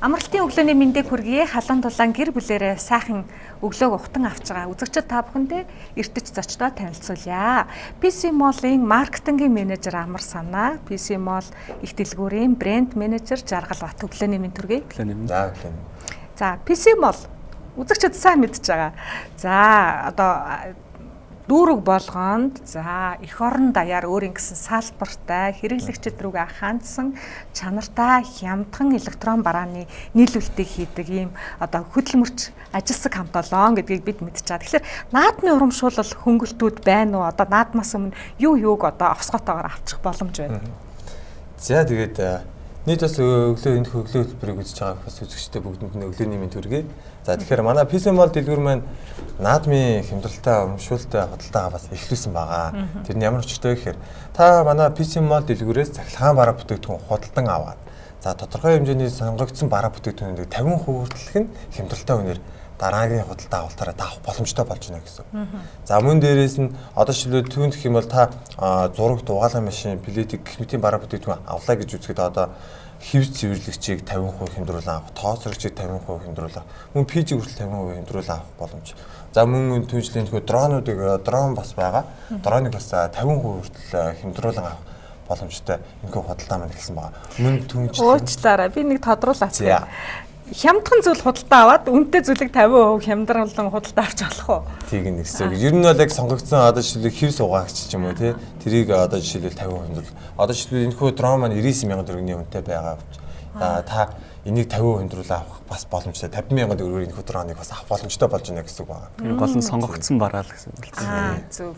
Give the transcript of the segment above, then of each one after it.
Амралтын өглөөний мэндийг хүргэе. Халуун дулаан гэр бүлэрээ сайхан өглөөг ухтан авч байгаа үзэгчид та бүхэндээ эртэж зочдоо танилцуулъя. PC Mall-ийн маркетингийн менежер Амар Санаа, PC Mall их дэлгүүрийн брэнд менежер Жаргал Бат өглөөний мэнд хүргэе. За, PC Mall үзэгчид сайн мэдж байгаа. За, одоо дүүрэг болгонд за эх орон даяар өөрийн гэсэн салбартай хэрэглэгчид рүүгээ хандсан чанартай хямдхан электрон барааны нийлүүлэлтийг хийдэг ийм одоо хөдөлмөрч ажилсаг хамт олон гэдгийг бид мэдж байгаа. Тэгэхээр наадмын урамшуулал хөнгөлтүүд байна уу? Одоо наадмаас өмнө юуг одоо овсготоогоор авчих боломж байна. За тэгээд нийт бас өглөө энэ өглөө хөтөлбөрийг үзэж байгаа бас үзэгчтэй бүгдэнд нь өглөөний мэнд хүргэе. За тэгэхээр манай PC Mall дэлгүүр маань наадмын хямдралтай, урамшуултай худалдаагаа бас эхлүүлсэн байгаа. Тэр нь ямар учиртай вэ гэхээр та манай PC Mall дэлгүүрээс цахилгаан бараа бүтээгдэхүүн худалдан аваад за тодорхой хэмжээний сонгогдсон бараа бүтээгдэхүүнийг 50% хүртэлх нь хямдралтай үнээр дараагийн худалдаа авалтаараа авах боломжтой болж байна гэсэн. За мөн дээрээс нь одоо шилбэл түүнд гэх юм бол та зураг дугаалгын машин, плетик гэх мэтийн бараа бүтээгдэхүүн авлаа гэж үзэхэд одоо хэвс цэвэрлэгчийг 50% хямдруулан авах, тооцрогчийг 50% хямдруулан, мөн пижиг хүртэл 50% хямдруулан авах боломж. За мөн түүнчлэн дрон бас байгаа. Дроныг бас 50% хүртэл хямдруулан авах боломжтой энэхүү худалдаа маань эхэлсэн байгаа. Мөн түүнчлэн уучлаарай би нэг тодруулаач. Хямдхан зүйл худалдаа аваад үнэтэй зүйлийг 50% хямдруулан худалдаа авч болох уу? Тийг нэг хэсэг. Ер нь бол яг сонгогдсон одоо жишээлбэл хэвс угаагч ч юм уу тий. Тэрийг одоо жишээлбэл 50% хямдруул. Одоо жишээлбэл энэхүү дрон маань 99,000 төгрөгийн үнэтэй байгаа. Та энийг 50% хямдруулаа авах бас боломжтой. 50,000 төгрөгийн энэхүү дроныг бас авах боломжтой болж байна гэсэн үг байна. Гол нь сонгогдсон бараа л гэсэн үг л. Зөв.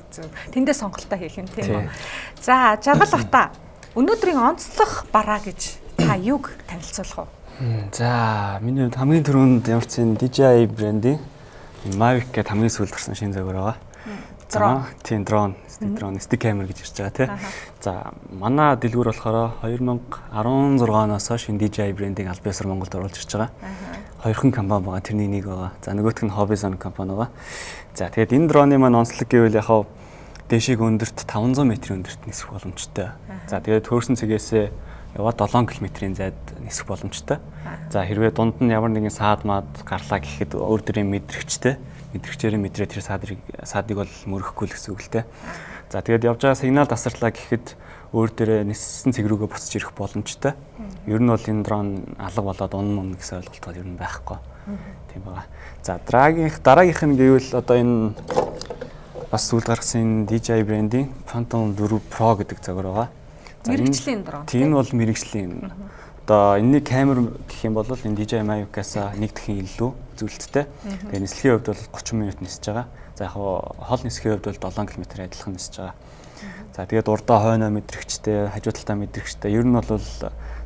Тэндээ сонголтоо хийх юм тийм үү? За, Жаргал Бата. Өнөөдрийн онцлог бараа гэж та юуг танилцуулах вэ? За, миний хамгийн түрүүнд ямар ч зэн DJI брендийн Mavic гэдэг хамгийн сүүлд гарсан шинэ загвар байгаа. Тийм дрон, stick camera гэж ирж байгаа тий. За, манай дэлгүүр болохоор 2016-оноос шинэ DJI брендийн аль биесээр Монголд оруулж ирж байгаа. Хоёрхан компани байгаа, тэрний нэг байгаа. За, нөгөөх нь Hobbyzone компани байгаа. За, тэгээд энэ дроны маань онцлог гэвэл яхаа дээшийг өндөрт 500 м-ийн өндөрт нисэх боломжтой. За, тэгээд хөрсөн цэгээсээ яваад 7 км-ийн зайд нисэх боломжтой. За хэрвээ дунд нь ямар нэгэн саад маад гарлаа гэхэд өөр дөрийн мэдрэгчээр мэдрээ тэр саадыг бол мөрөхгүй л гэсэн үг л дээ. За тэгээд явж байгаа сигнал тасарлаа гэхэд өөр дөрөө ниссэн цэг рүүгээ буцаж ирэх боломжтой. Ер нь бол энэ дрон алга болоод унна гэсэн ойлголт бол ер нь байхгүй. Тийм байгаа. За дараагийнх нь гэвэл одоо энэ бас сүүлд гаргасан DJI брендийн Phantom 4 Pro гэдэг загвар байгаа. Мэргэжлийн дрон. Тийм бол мэргэжлийн. Одоо энэний камер гэх юм бол энэ DJI Mavic-аас нэг дахин илүү зүйлттэй. Тэгээ нислэгийн хувьд бол 30 минут нисэж байгаа. За яг хол нисхийн хувьд бол 7 км адилхан нисэж байгаа. За тэгээд урдаа хойноо мэдрэгчтэй, хажуу талдаа мэдрэгчтэй. Ер нь бол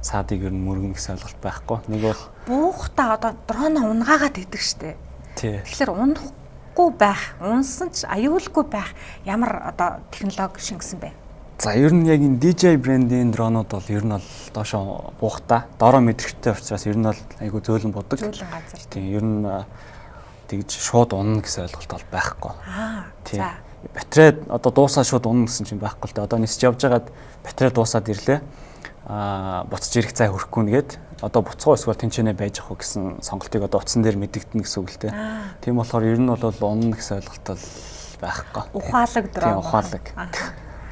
саадыг ер нь мөргөн гэсэн ойлголт байхгүй. Нэг бол буухтаа одоо дрон унгаагаад идэг штэ. Тэгэхээр унахгүй байх, унсан ч аюулгүй байх ямар одоо технологи шингэсэн бэ? За ер нь яг энэ DJI брендийн дронууд бол ер нь бол доошоо буухтаа доороо мэдрэгчтэй учраас ер нь бол айгүй зөөлөн бодог. Зөөлөн газар. Тийм ер нь тэгж шууд унна гэсэн ойлголт бол байхгүй. За. Батарей одоо дуусаад шууд унна гэсэн чинь байхгүй л дээ. Одоо нисч явж байгаад батарей дуусаад ирлээ. Буцаж ирэх цай хөрөхгүй нэгэд одоо буцгаа эсвэл тэнцэнэ байж ах уу гэсэн сонголтыг одоо утсан дээр мэдэгдэнэ гэсэн үг л дээ. Тийм болохоор ер нь бол унна гэсэн ойлголт бол байхгүй. Ухаалаг дрон. Тийм ухаалаг.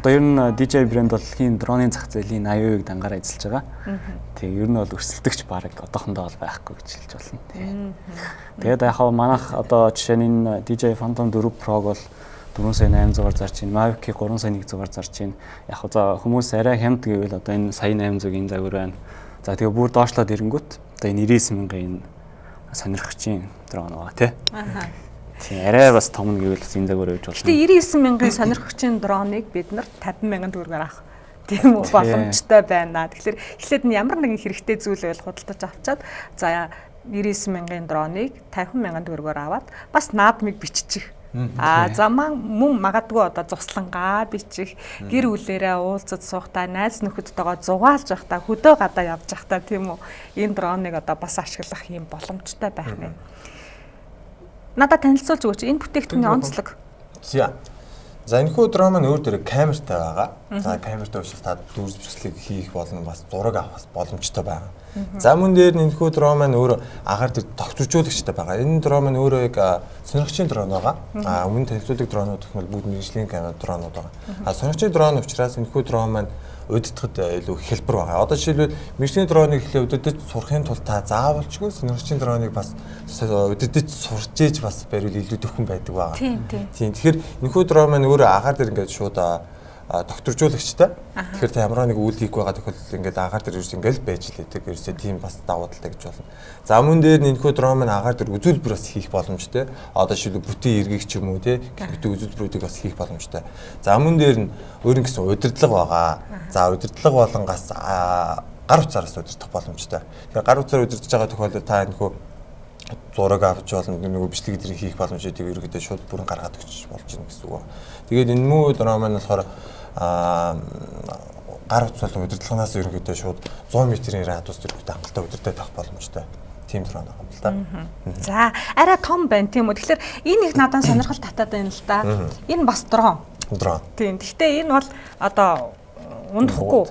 Одоо ер нь DJI брэнд бол хийн дроны зах зээлийн 80%-ийг дангаараа эзэлж байгаа. Тэг ер нь бол өрсөлдөгч баг одоохондоо бол байхгүй гэж хэлж болно. Тэгээд яг манайх одоо жишээ нь энэ DJI Phantom 4 Pro бол 4 сая 800-аар зарж байна. Mavic 3 сая 100-аар зарж байна. Яг за хүмүүс арай хямд гэвэл одоо энэ сая 800-ийн загвар байна. За тэгээ бүр доошлоод ирэнгүүт одоо энэ 99,000-ийн сонирхчийн дрон байгаа тий. Тийм арай бас том гэвэл энэ загвар өгч болно. Гэтэ 99,000-ийн сонирхогчийн дроныг бид нар 50,000 төгрөгөөр авах тийм үү боломжтой байна. Тэгэхээр эхлээд нь ямар нэгэн хэрэгтэй зүйл байл худалдаж авчаад за 99,000-ийн дроныг 50,000 төгрөгөөр аваад бас наадмыг биччих. Заман мөн магадгүй одоо цуслангаа бичих гэр бүлээрээ уулзаж суухдаа найз нөхөдтэйгээ зугаалж явахдаа хөдөө гадаа явж явахдаа тийм үү энэ дроныг одоо бас ашиглах юм боломжтой байх нь. За 99,000-ийн дроныг 50,000 төгрөгөөр аваад бас наадмыг биччих. Заман мөн магадгүй одоо цуслангаа бичих гэр бүлээрээ уулзаж суухдаа найз нөхөдтэйгээ зугаалж явахдаа хөдөө гадаа явж явахдаа тийм үү энэ дроныг одоо бас ашиглах юм боломжтой байх нь. надад танилцуулж өгөөч. Энэ бүтээгдэхүүний онцлог. За энэхүү дрон маань өөр дөр камертай байгаа. За камертай учраас та дүрс бичлэг хийх болон бас зураг авах боломжтой байгаа. За мөн дээр энэхүү дрон маань өөр агаар дээр тогтворжуулагчтай байгаа. Энэ дрон маань өөрөө яг сонирхчийн дрон байгаа. Өмнө танилцуулдаг дронууд гэх мэт бүгд мэргэжлийн камер дронууд байгаа. Сонирхчийн дрон учраас энэхүү дрон маань удирдахад илүү хэлбэр байгаа. Одоо жишээлбэл мэргэжлийн дроныг эхлээ удирдах сурахын тулд та заавалчгүй сонирхчийн дроныг бас удирдах сурч ээж бас барил илүү төвхөн байдаг байгаа. Тийм. Тэгэхээр энэхүү дрон маань өөрөө агаар дээр ингээд шууд докторжуулагчтай. Тэгэхээр та ямар нэг үйл хийх байгаа тохиолдолд ингээд агаар дээр ерөөс ингээд байж лээдэг. Ерөөсөө тийм бас давуу талтай гэж болно. За мөн дээр энэхүү дрон маань агаар дээр үзүүлбэр бас хийх боломжтой. Одоо жишээлбэл бүтэн эргийг ч юм уу те бүтэн үзүүлбэрүүдийг бас хийх боломжтой. За мөн дээр нь өөр нэгэн удирдлага байгаа. За удирдлага болонгаас гар утсаараас удирдах боломжтой. Тэгэхээр гар утсаар удирдах байгаа тохиолдолд та энэхүү зураг авч болно нөгөө бичлэг эдрийг хийх боломжуудыг ерөөдөө шууд бүрэн гаргаад өгч болж байна гэсэн үг. Тэгээд энэ муу дрон маань болохоор гар утас болон удирдлагынаас ерөөдөө шууд 100 м-ийн радиус төрөлтэй хангалттай удирдах байх боломжтой. Тийм дрон байгаа юм л да. За арай том байна тийм үү. Тэгэхээр энэ их надад сонирхол татаад байна л да. Энэ бас дрон. Тийм. Гэхдээ энэ бол одоо унахгүй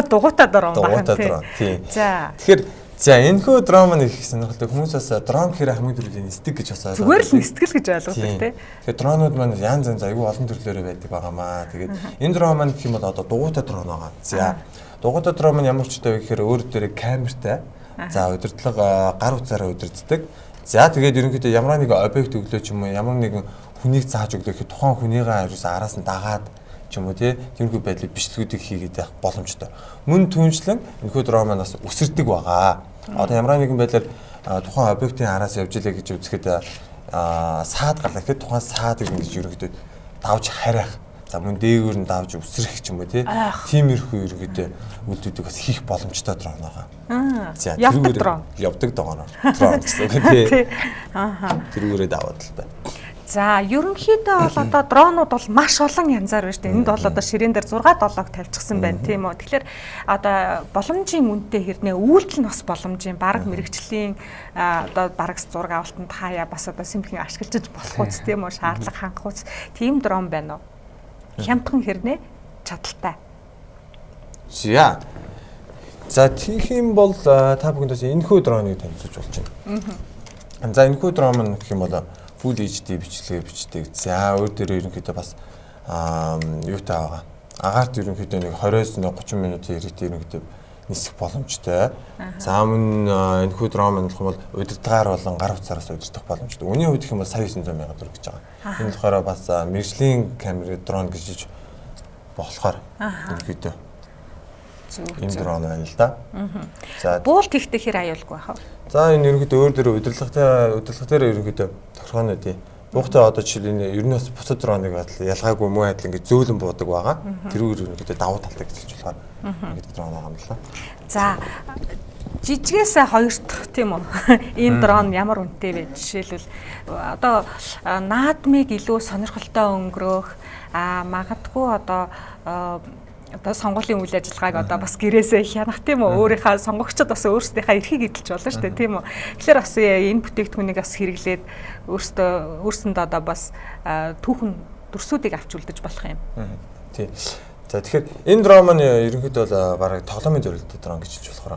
дугуйтай дрон байна тийм. За. Тэгэхээр энэхүү дрон маань их сонирхолтой. Хүмүүсээс дрон гэхээр хамгийн түрүүний стик гэж асууад. Зүгээр л сэтгэл гэж ойлгодог тийм. Тэгэхээр дронууд маань янз янз аюул олон төрлөөрөө байдаг байгаамаа. Тэгээд энэ дрон маань гэх юм бол одоо дугуйтай дрон байгаа. За дугуйтай дрон маань ямар ч үедээ гэхээр өөр дээрээ камертай. За удирдлага гар утсаараа удирддаг. За тэгээд ерөнхийдөө ямар нэг объект өглөө ч юм уу ямар нэгэн хүнийг зааж өглөө гэхэд тухайн хүнийгээ араас нь дагаад ч юм уу тиймэрхүү байдлыг бичлэгүүдийг хийгээд явах боломжтой. Мөн түншлэн энэхүү дрон маань бас үсэрдэг байгаа. Одоо ямар нэгэн байдлаар тухайн объектын араас явж илээ гэж үзэхэд саад гарлаа гэхэд тухайн саадыг ингэж ерөөдөө давж харих. За мөн дээгүүр нь давж үсрэх ч юм уу тиймэрхүү ерөөдөө үйлдэлүүдийг бас хийх боломжтой дрон байгаа. За явдаг дрон. Явдаг дрон гэсэн үг тий. Тэрүүрээ даваад л та. За ерөнхийдөө бол одоо дронууд бол маш олон янзаар байна шүү дээ. Энд бол одоо ширээн дээр 6-7-ог тавьчихсан байна тийм үү. Тэгэхээр одоо боломжийн үнэтэй хэрнээ үйлдэл нь бас боломжийн бараг мэрэгжлийн одоо бараг зураг авалтанд хаяа бас одоо сэмхэн ашиглаж болох үст тийм үү. Шаардлага хангах үст. Тийм дрон байна уу? Хямдхан хэрнээ чадaltaй. За тийх юм бол та бүхэндээс энэхүү дроныг танилцуулж болж байна. За энэхүү дрон маань гэх юм бол Full HD бичлэгээ бичдэг. За өөр дээр ерөнхийдөө бас юутай байгаа. Агаарт ерөнхийдөө нэг 20-с 30 минутын хэрэгт ерөнхийдөө нисэх боломжтой. За мөн энэхүү дрон маань гэх юм бол удирдлагаар болон гар утсаараас удирдах боломжтой. Үүний хувьд гэх юм бол сая 900 сая төгрөг гэж байгаа. Энэ болохоор бас мэргэжлийн камер дрон гэж болохоор ерөнхийдөө энэ дрон байна л да. За буулт ихтэй хэр аюулгүй байх вэ? За энэ ерөнхийдөө өөр дөр удирдлага дээр ерөнхийдөө тохиргоонууд юм. Буухтай одоо жишээл энэ ер нь бас бусад дроныг ялгаагүй муу адил ингэ зөөлөн буудаг байгаа. Тэрүүгээр ерөнхийдөө давуу талтай гэж хэлж болохоор ингэ дрон байгаа юм л да. За жижигээс хоёр дахь тийм үү? Энэ дрон ямар үнэтэй вэ? Жишээлбэл одоо наадмыг илүү сонирхолтой өнгөрөөх магадгүй одоо сонгуулийн үйл ажиллагааг одоо бас гэрээсээ хянах тийм үү өөрийнхөө сонгогчдод бас өөрсдийнхээ эрхийг эдэлж болно шүү дээ тийм үү. Тэгэхээр бас энэ бүтээгдэхүүнийг бас хэрэглээд өөрсөндөө одоо бас түүхэн дүрсүүдийг авч үлдэж болох юм. Тийм. За тэгэхээр энэ дрон маань ерөнхийдөө бол бараг тоглоомын зорилттой дрон гэж хэлж болохоор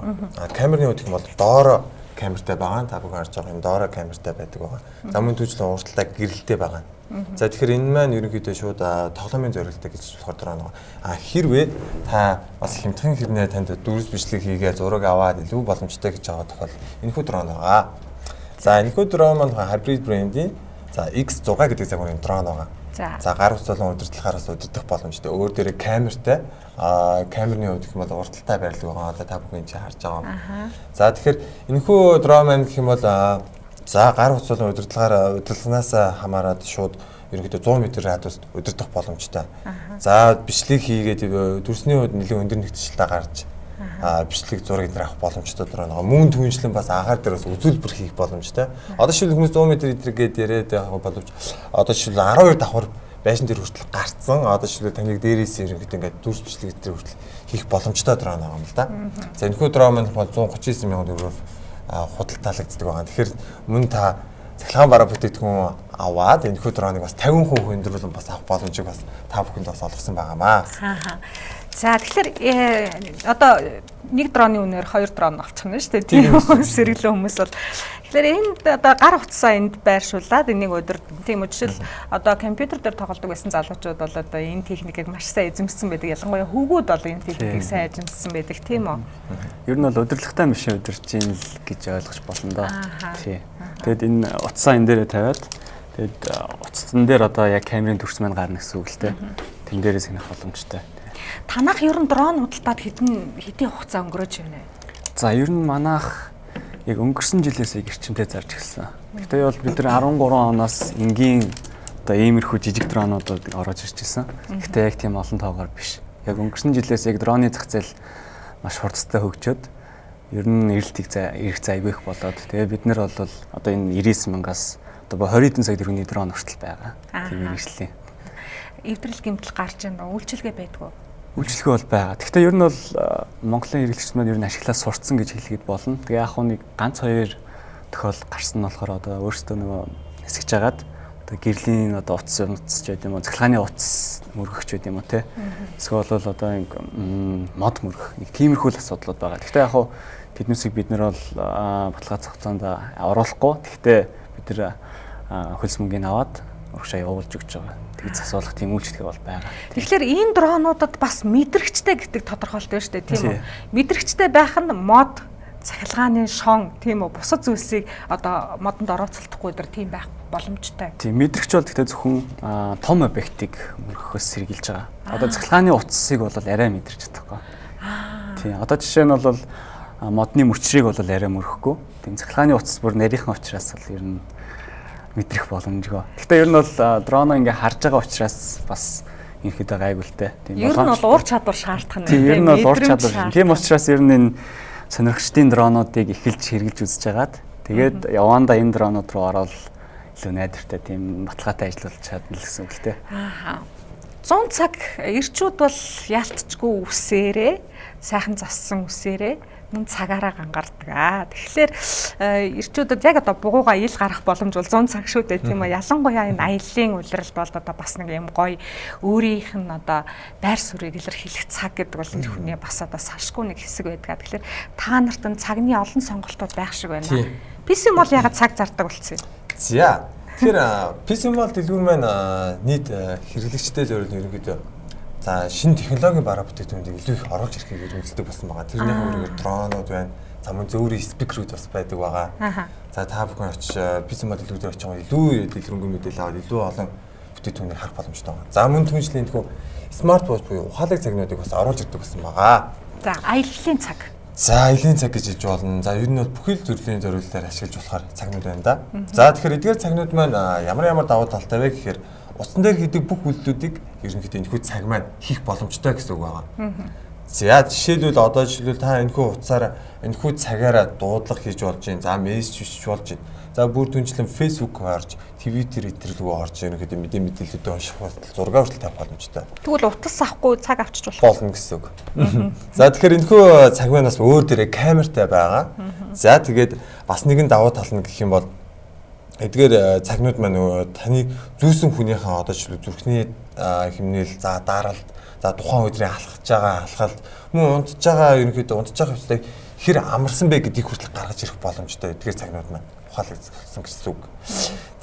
камерны хувьд юм бол доороо камертай байгаа. Та бүхэн харж байгаа юм доороо камертай байдаг байгаа. За мөн түүжлэн урталтай гэрэлтэй байгаа. За тэгэхээр энэ маань ерөнхийдөө шууд тоглоомын зорилттой гэж болохоор дрон байгаа. Хэрвээ та бас хямдхан хэрнээ танд дүрс бичлэг хийгээ зураг аваад илүү боломжтой гэж байгаа тохиол энэхүү дрон байгаа. За энэхүү дрон маань hybrid брендийн X6 гэдэг загварын дрон байгаа. За гар утас болон удирдлагаараас удирдах боломжтой. Өөр дээрээ камертай камерны хувьд гэх юм бол урталтай байрлал байгаа. Одоо та бүхэн чи харж байгаа. За тэгэхээр энэхүү дрон маань гэх юм бол гар утас болон удирдлагаанаас хамаарат шууд ерөнхийдөө 100 м радиуст удирдах боломжтой. За бичлэг хийгээд дүрсний хувьд нэлээд өндөр нэгтгэлтэй гарч бичлэг зураг энэ авах боломжтой дрон байгаа. Мөн түншлэн бас агаар дээр бас үзүүлбэр хийх боломжтой. Одоо шил хүмүүс 100 м эдрэгээд яриад байгаа боловч одоо шил 12 давхар байшин дээр хүртэл гарцсан. Одоо шил таныг дээрээс ерөнхийдөө ингээд дүрс бичлэг дээр хүртэл хийх боломжтой дрон байгаа юм л да. За энэхүү дрон маань бол 139 сая төгрөгөөр худалдаалагддаг байгаа. Тэгэхээр мөн та цахилгаан бараа бүтээгдэхүүн аваад энэхүү дроныг бас 50% хөндрүүлэн бас авах боломжийг бас та бүхэнд бас олгосон байгаамаа. За тэгэхээр одоо нэг дроны үнээр 2 дрон авчих нь шүү дээ. Тийм сэргэлэн хүмүүс бол. Тэгэхээр энд одоо гар утсаа энд байршуулад энийг өдөр тийм үү жишээл одоо компьютер дээр тоглодог байсан залуучууд бол одоо энэ техникийг маш сайн эзэмшсэн байдаг. Ялангуяа хүүгүүд бол энэ техникийг сайн эзэмшсэн байдаг тийм үү? Ер нь бол удирдлагатай машин удирж ийн л гэж ойлгож болно доо. Тий. Тэгэд энэ утсаа энэ дээрээ тавиад тэгэд утсан дээр одоо яг камерын төрс маань гарна гэсэн үг л дээ. Тэн дээрээс хянах боломжтой. Танах ер нь дрон худалдаад хэдийн хугацаа өнгөрөөж байна вэ? За ер нь манайх яг өнгөрсөн жилээс яг эрчимтэй зарж эхэлсэн. Гэтэл бол бид нар 13 оноос энгийн одоо иймэрхүү жижиг дронуудад орж ирж ирсэн. Гэтэл яг тийм олон тоогоор биш. Яг өнгөрсөн жилээс яг дроны зах зээл маш хурцтай хөгжөөд ер нь эрэх зайг их болоод тэгээ бид нар бол одоо энэ 99 мянгаас одоо 20 сая төгрөгийн дрон хүртэл байгаа. Тийм мэргэжлийн. Эвдрэл гэмтэл гарч байна уу? Үйлчилгээ байдгүй. Үйлчлэгээ бол байгаа. Гэхдээ ер нь бол Монголын хэрэглэгчид маань ер нь ашиглаад сурцсан гэж хэлгээд болно. Тэгээ яг хуу нэг ганц 2 тохиол гарсан нь болохоор одоо өөрсдөө нөгөө хэсэгж жагаад одоо гэрлийн одоо утас ч гэдэг юм уу, цахилгааны утас мөргөх ч гэдэг юм уу те. Эсвэл бол одоо мод мөргөх нэг тиймэрхүү л асуудлууд байгаа. Гэхдээ яг хуу тэднүүсийг бид нар бол баталгаа цогцоонд оруулахгүй. Гэхдээ бид нар хөлс мөнгөний аваад урагшаа явуулж өгч байгаа. Тэгж засуулах тийм үйлчлэг бол байгаа. Тэгэхээр энэ дронуудад бас мэдрэгчтэй гэдэг тодорхойлт байна шүү дээ, тийм үү? Мэдрэгчтэй байх нь мод, цахилгааны шон, тийм үү? Бусад зүйлсийг одоо модонд орооцолдохгүй дэр тийм байх боломжтой. Тийм мэдрэгч бол гэхдээ зөвхөн том объектыг мөрөхөөс сэргийлж байгаа. Одоо цахилгааны утсыг бол арай мэдэрч чадахгүй. Тийм. Одоо жишээ нь бол модны мөчрийг бол арай мөрөхгүй. Тийм цахилгааны утас бүр нарийнхан учраас бол ер нь мэдрэх боломжгүй. Гэхдээ ер нь бол дроно ингээ харж байгаа учраас бас ерөөхдөө гайгуултай. Тийм ер нь бол уур чадвар шаардах нь. Тийм ер нь бол уур чадвар. Тийм учраас ер нь энэ сонирхчдын дронуудыг эхэлж хэрэгжилж үзэж хагаад тэгээд явандаа энэ дронууд руу ороод илүү найдвартай тийм баталгаатай ажиллаж чадна л гэсэн үг л дээ. 100 цаг эрчүүд бол яалтчгүй үсээрээ сайхан зассан үсээрээ мөн цагаараа гангардаг. Тэгэхээр эрчүүдэд яг одоо бугууга ил гарах боломж бол 100 цаг шүү дээ тийм үү. Ялангуяа энэ аяллаа улиралд бол одоо бас нэг юм гоё өөрийнх нь одоо байр суурийг илэрхийлэх цаг гэдэг бол эр хүний бас одоо салшгүй нэг хэсэг байдаг. Тэгэхээр та нарт нь цагны олон сонголтууд байх шиг байна. PC бол ягаад цаг зардаг болцсон юм? За. Тэгэхээр PC бол дэлгүүр маань нийт хэрэглэгчтэй зориулсан ерөнхийдөө за шинэ технологийн бараа бүтээгдэхүүнийг илүү их оруулж ирэхийг үздэг болсон байгаа. Тэрний өөрөөр дронууд байна. За мөн зөөврийн спикерүүд бас байдаг байгаа. За та бүхэн очиж PC модел дээр очиж байгаа илүү дэлгэрэнгүй мэдээлэл аваад илүү олон бүтээгдэхүүнийг харах боломжтой байгаа. За мөн түншлэн энэхүү смарт вотч буюу ухаалаг цагнуудыг бас оруулж ирдэг болсон байгаа. За аяллаа цаг. За аялын цаг гэж хэлж болно. За ер нь бол бүхэл төрлийн зориулалтаар ашиглаж болохоор цагнууд байна да. За тэгэхээр эдгээр цагнууд маань ямар давуу талтай вэ гэхээр утсан дээр хийдэг бүх үйлдэлүүдийг ерөнхийдөө энэхүү цаг маань хийх боломжтой гэсэн үг байгаа. За жишээлбэл одоо та энэхүү утсаараа энэхүү цагаараа дуудлага хийж болж байна. За мессеж бичиж болж байна. За бүр түнчлэн Facebook орж, Twitter рүү орж ерөнхийдөө мэдээлэлүүдээ унших болтол зураг хүртэл тавих боломжтой. Тэгвэл утас авахгүй цаг авчиж болно гэсэн үг. За тэгэхээр энэхүү цаг маань бас өөр дээрээ камертай байгаа. За тэгээд бас нэгэн давуу тал нь гэх юм бол эдгээр цагнууд маань нөгөө таны зүүсэн хүнийхээ одоо ч зүрхний хэмнээл за даралт за тухайн өдрийн алхалт мөн унтж байгаа ерөнхийдөө унтж байгаа хэвчээ хэр амарсан бэ гэдгийг хүртэл гаргаж ирэх боломжтой эдгээр цагнууд маань ухаалагдсан гэсэн үг.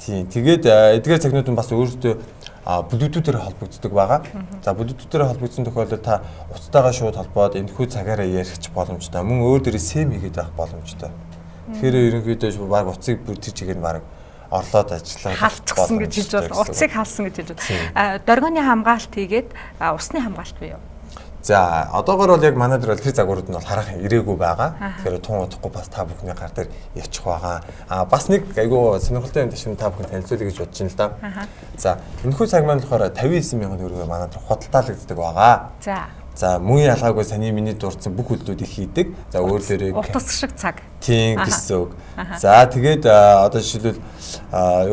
Тийм. Тэгээд эдгээр цагнууд нь бас өөрсдөө Bluetooth-ээр холбогддог байгаа. За Bluetooth-ээр холбогдсон тохиолдолд та утастайгаа шууд холбоод энэхүү цагаараа ярих боломжтой. Мөн өөр дээрээ SIM хийгээд байх боломжтой. Тэгэхээр ерөнхийдөө баг утсыг бүр тэр чигээр нь баг орлоод ажиллаад халцсан гэж хэлж байна. Утсыг халсан гэж хэлж байна. Доргионы хамгаалт хийгээд усны хамгаалт бий юу? За одоогоор бол яг манай дээр бол тэр загварууд нь бол харах ирээгүй байгаа. Тэгэхээр тун удахгүй бас та бүхний гар дээр явчих байгаа. Бас нэг айгүй сонирхолтой юм ташин та бүхэн танилцуулъя гэж бодож байна л да. За энэхүү цаг маань болохоор 59 мянган төгрөгөөр манай дээр худалдаалагддаг байгаа. За мөн ялгаагүй саний миний дурдсан бүх үйлдэлүүдийг хийдэг. За өөр дээрээ утас шиг цаг. Тийм гэсэн үг. За тэгээд одоо жишээлбэл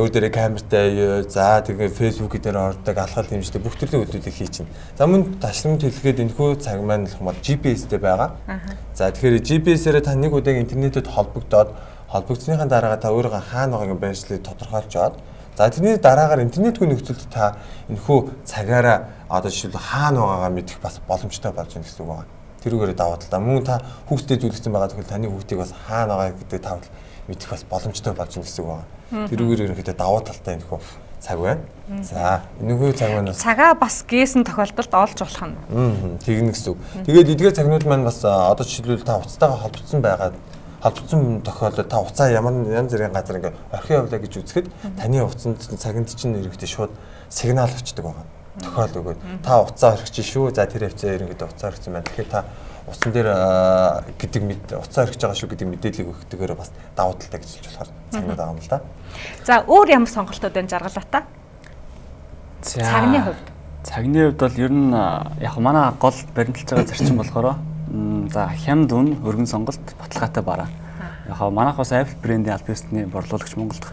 өөр дээрээ камертай за тэгээд Facebook дээр ордог алхал хэмждэг бүх төрлийн үйлдэлүүдийг хийж чинь. За мөн ташлан төлөхөд энэхүү цаг маань бол GPS-тэй байгаа. За тэгэхээр GPS-ээрээ та нэг удаа интернетэд холбогдоод холбогдсныхаа дараа та өөрийнхөө хаана байгаагийн байршлыг тодорхойлж аваад за тэрний дараагаар интернетгүй нөхцөлд та энэхүү цагаараа одоо жишээлбэл хаана байгаагаа мэдэх бас боломжтой болж байна гэсэн үг байна. Тэрүүгээрээ даваа талаа мөн та хүүхдэд зүйлсэн байгаа тэгэхээр таны хүүхдийг бас хаана байгаа гэдэг тавд мэдэх бас боломжтой болж байна гэсэн үг байна. Тэрүүгээр ерөнхийдөө даваа талтай энэхүү цаг байна. За энэхүү цаг маань цагаа бас гээсэн тохиолдолд олж болох нь. Тэгнэ гэсэн үг. Тэгээд эдгээр цагнууд маань бас одоо жишээлбэл та уцтайгаа холбогдсон тохиолдолд та уцаа ямар янз бүрийн газар ингээ орхин явлаа гэж үзэхэд таны уцанд цагт чинь ерөнхийдөө шууд сигнал очдог байгаа. Тохиол өгөөд та уцаа орхиж шүү. За тэр хавцаа ерөнхийдөө уцаа орхисон байна. Тэгэхээр та уцан дээр гэдэг уцаа орхиж байгаа шүү гэдэг мэдээллийг өгөхтэйгээр бас давуу талтай гэж хэлж болохоор цагнууд байгаа юм л да. За өөр ямар сонголтууд байна жаргалаатаа? Цагны хувьд. Цагны хувьд бол ер нь яг манай гол баримталж байгаа зарчим болохоор за хямд үн өргөн сонголт баталгаатай бараа. Яг манайхаас Apple брендийн аль бисний борлуулагч Монголд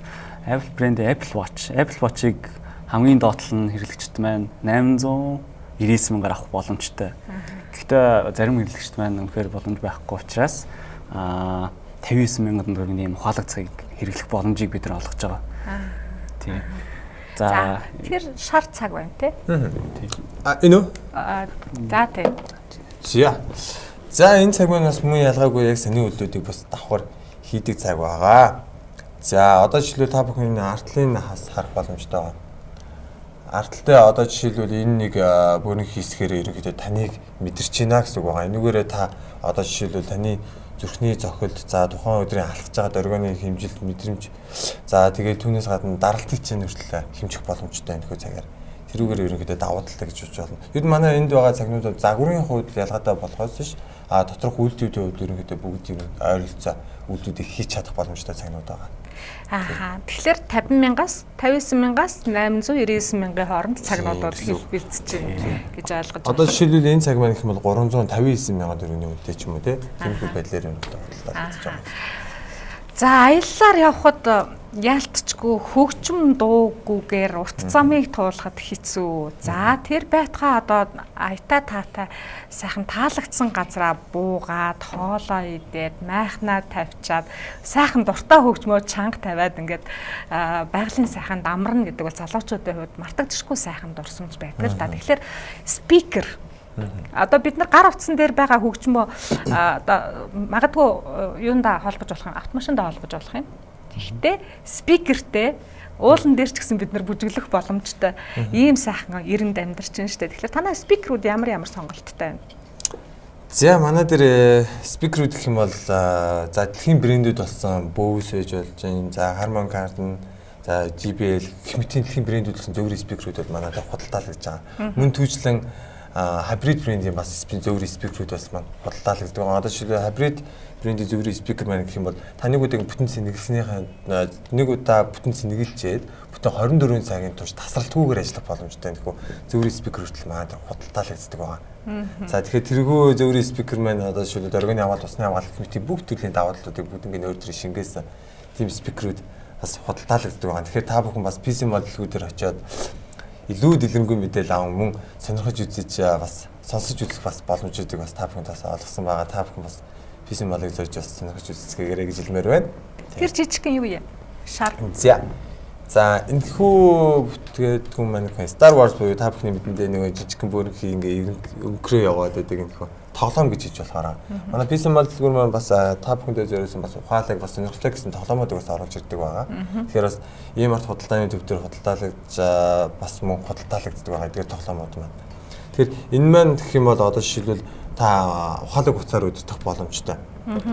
Apple брендийн Apple Watch-ыг хамгийн доотлол нь хэрэглэгчд маань 899 мянгаар авах боломжтой. Гэхдээ зарим хэрэглэгчд маань үнэхээр боломж байхгүй учраас 59 мянган төгрөгийн ийм ухаалаг цагийг хэрэглэх боломжийг бид нар олгож байгаа. Тийм. За тэр шар цаг байна те. Энэ үү? За тийм. За энэ цаг маань бас мөн ялгаагүй яг саний үйлдэлүүдийг бас давхар хийдэг цаг байгаа. За одоо жишээлбэл та бүхэн артлын харах боломжтой байна. Арталтай одоо жишээлбэл энэ нэг бүрэн хийсгээр ерөнхийдөө таныг мэдэрч байна гэсэн үг байгаа. Энүүгээрээ та одоо жишээлбэл таны зүрхний цохилт за тухайн өдрийн алхаж байгаа дөргөөний хэмжилт мэдрэмж за тэгээд түүнээс гадна даралтыг чинь хүртэл хэмжих боломжтой энэ хөө цагаар тэрүүгээр ерөнхийдөө давуу талтай гэж бодож байна. Ер нь манай энд байгаа цагнууд бол загварын хувьд ялгаатай болохоос биш доторх үйлдэлүүдийн хувьд ерөнхийдөө бүгд юм ойролцоо үйлдэлүүдийг хийж чадах боломжтой цагнууд байгаа. Тэгэхээр 50,000-аас 59,000-аас 899,000-ийн хооронд цагнууд бол бэлдэж байна гэж ойлгож байна. Одоо жишээлбэл энэ цаг маань гэх юм бол 359,000 төгрөгийн үнэтэй ч юм уу те. Тэмхүү байдлаар юм бодлоо. За аяллаар явхад яалтчгүй хөгжим дуугүйгээр урт замыг туулахад хэцүү. За тэр байтугай одоо аятаа таатай сайхан таалагдсан газараа буугаад хоолоо идээд майхнаа тавьчаад сайхан дуртай хөгжмөө чанга тавиад ингээд байгалийн сайхан дамарна гэдэг бол залуучуудын хувьд мартагдчихгүй сайхан дурсамж байдаг л да. Тэгэхээр спикер одоо бид нар гар утсан дээр байгаа хөгжмөө одоо магадгүй юунда холбож болох юм автомашиндаа холбож болох юм. Гэхдээ спикертэй уулан дээр ч гэсэн бид нар бүжиглэх боломжтой ийм сайхан эрэнд амьдарч байна шүү дээ. Тэгэхээр танай спикерүүд ямар сонголттой байна? За манай дээр спикерүүд гэх юм бол за дэлхийн брэндүүд болсон Bose байж болж байна. За Harman Kardon, за JBL хэмтийн дэлхийн брэндүүд болсон зөвхөн спикерүүд бол манай дээр худалдаалж байгаа. Мөн түүжлэн hybrid брендийн бас зөвхөн спикерүүд бас маань худалдаалагддаг. Одоо жишээлбэл hybrid брендийн зөвхөн спикер маань гэх юм бол таныг үдэг бүтэн сэнэглэснийхаа нэг удаа бүтэн сэнэглэлчээд бүтэн 24 цагийн турш тасралтгүйгээр ажиллах боломжтой нөхөө зөвхөн спикер хүртэл маань худалдаалагддаг байгаа. За тэгэхээр тэргүү зөвхөн спикер маань одоо жишээлбэл оргины аваад усны аваад хэмтийн бүх төрлийн даваа талуудыг бүгд ингэ өөр төрлийн шингээсэн тийм спикерүүд бас худалдаалагддаг байгаа. Тэгэхээр та бүхэн бас PC модельгүүдээр очиод илүү дэлгэрэнгүй мэдээлэл аван мөн сонирхож үзэж бас сонсож үзэх бас боломжуудыг бас та бүхэнд бас олгосон байгаа. Та бүхэн бас PC модельг зорж бас сонирхож үзэцгээгээрэй гэж хэлмээр байна. Тэр жижигхэн юу юм? Шар. За энэхүү бүтээдгүн маань Star Wars буюу та бүхний мэдэндээ нэг жижигхэн бөөрийнхий ингээ өнгөрөө яваад байдаг энэхүү тоглоом гэж хэлж болохоор. Манай PC модельгүүр маань бас та бүхэндээ зориулсан бас ухаалаг бас сонирхолтой гэсэн тоглоомод бас оруулж ирдэг байгаа. Тэгэхээр бас ийм арт худалдааны төв дээр худалдаалж бас мөн худалдаалагддаг байгаа эдгээр тоглоомод маань. Тэгэхээр энэ маань гэх юм бол одоо жишээлбэл та ухаалаг хуцаар удирдах боломжтой.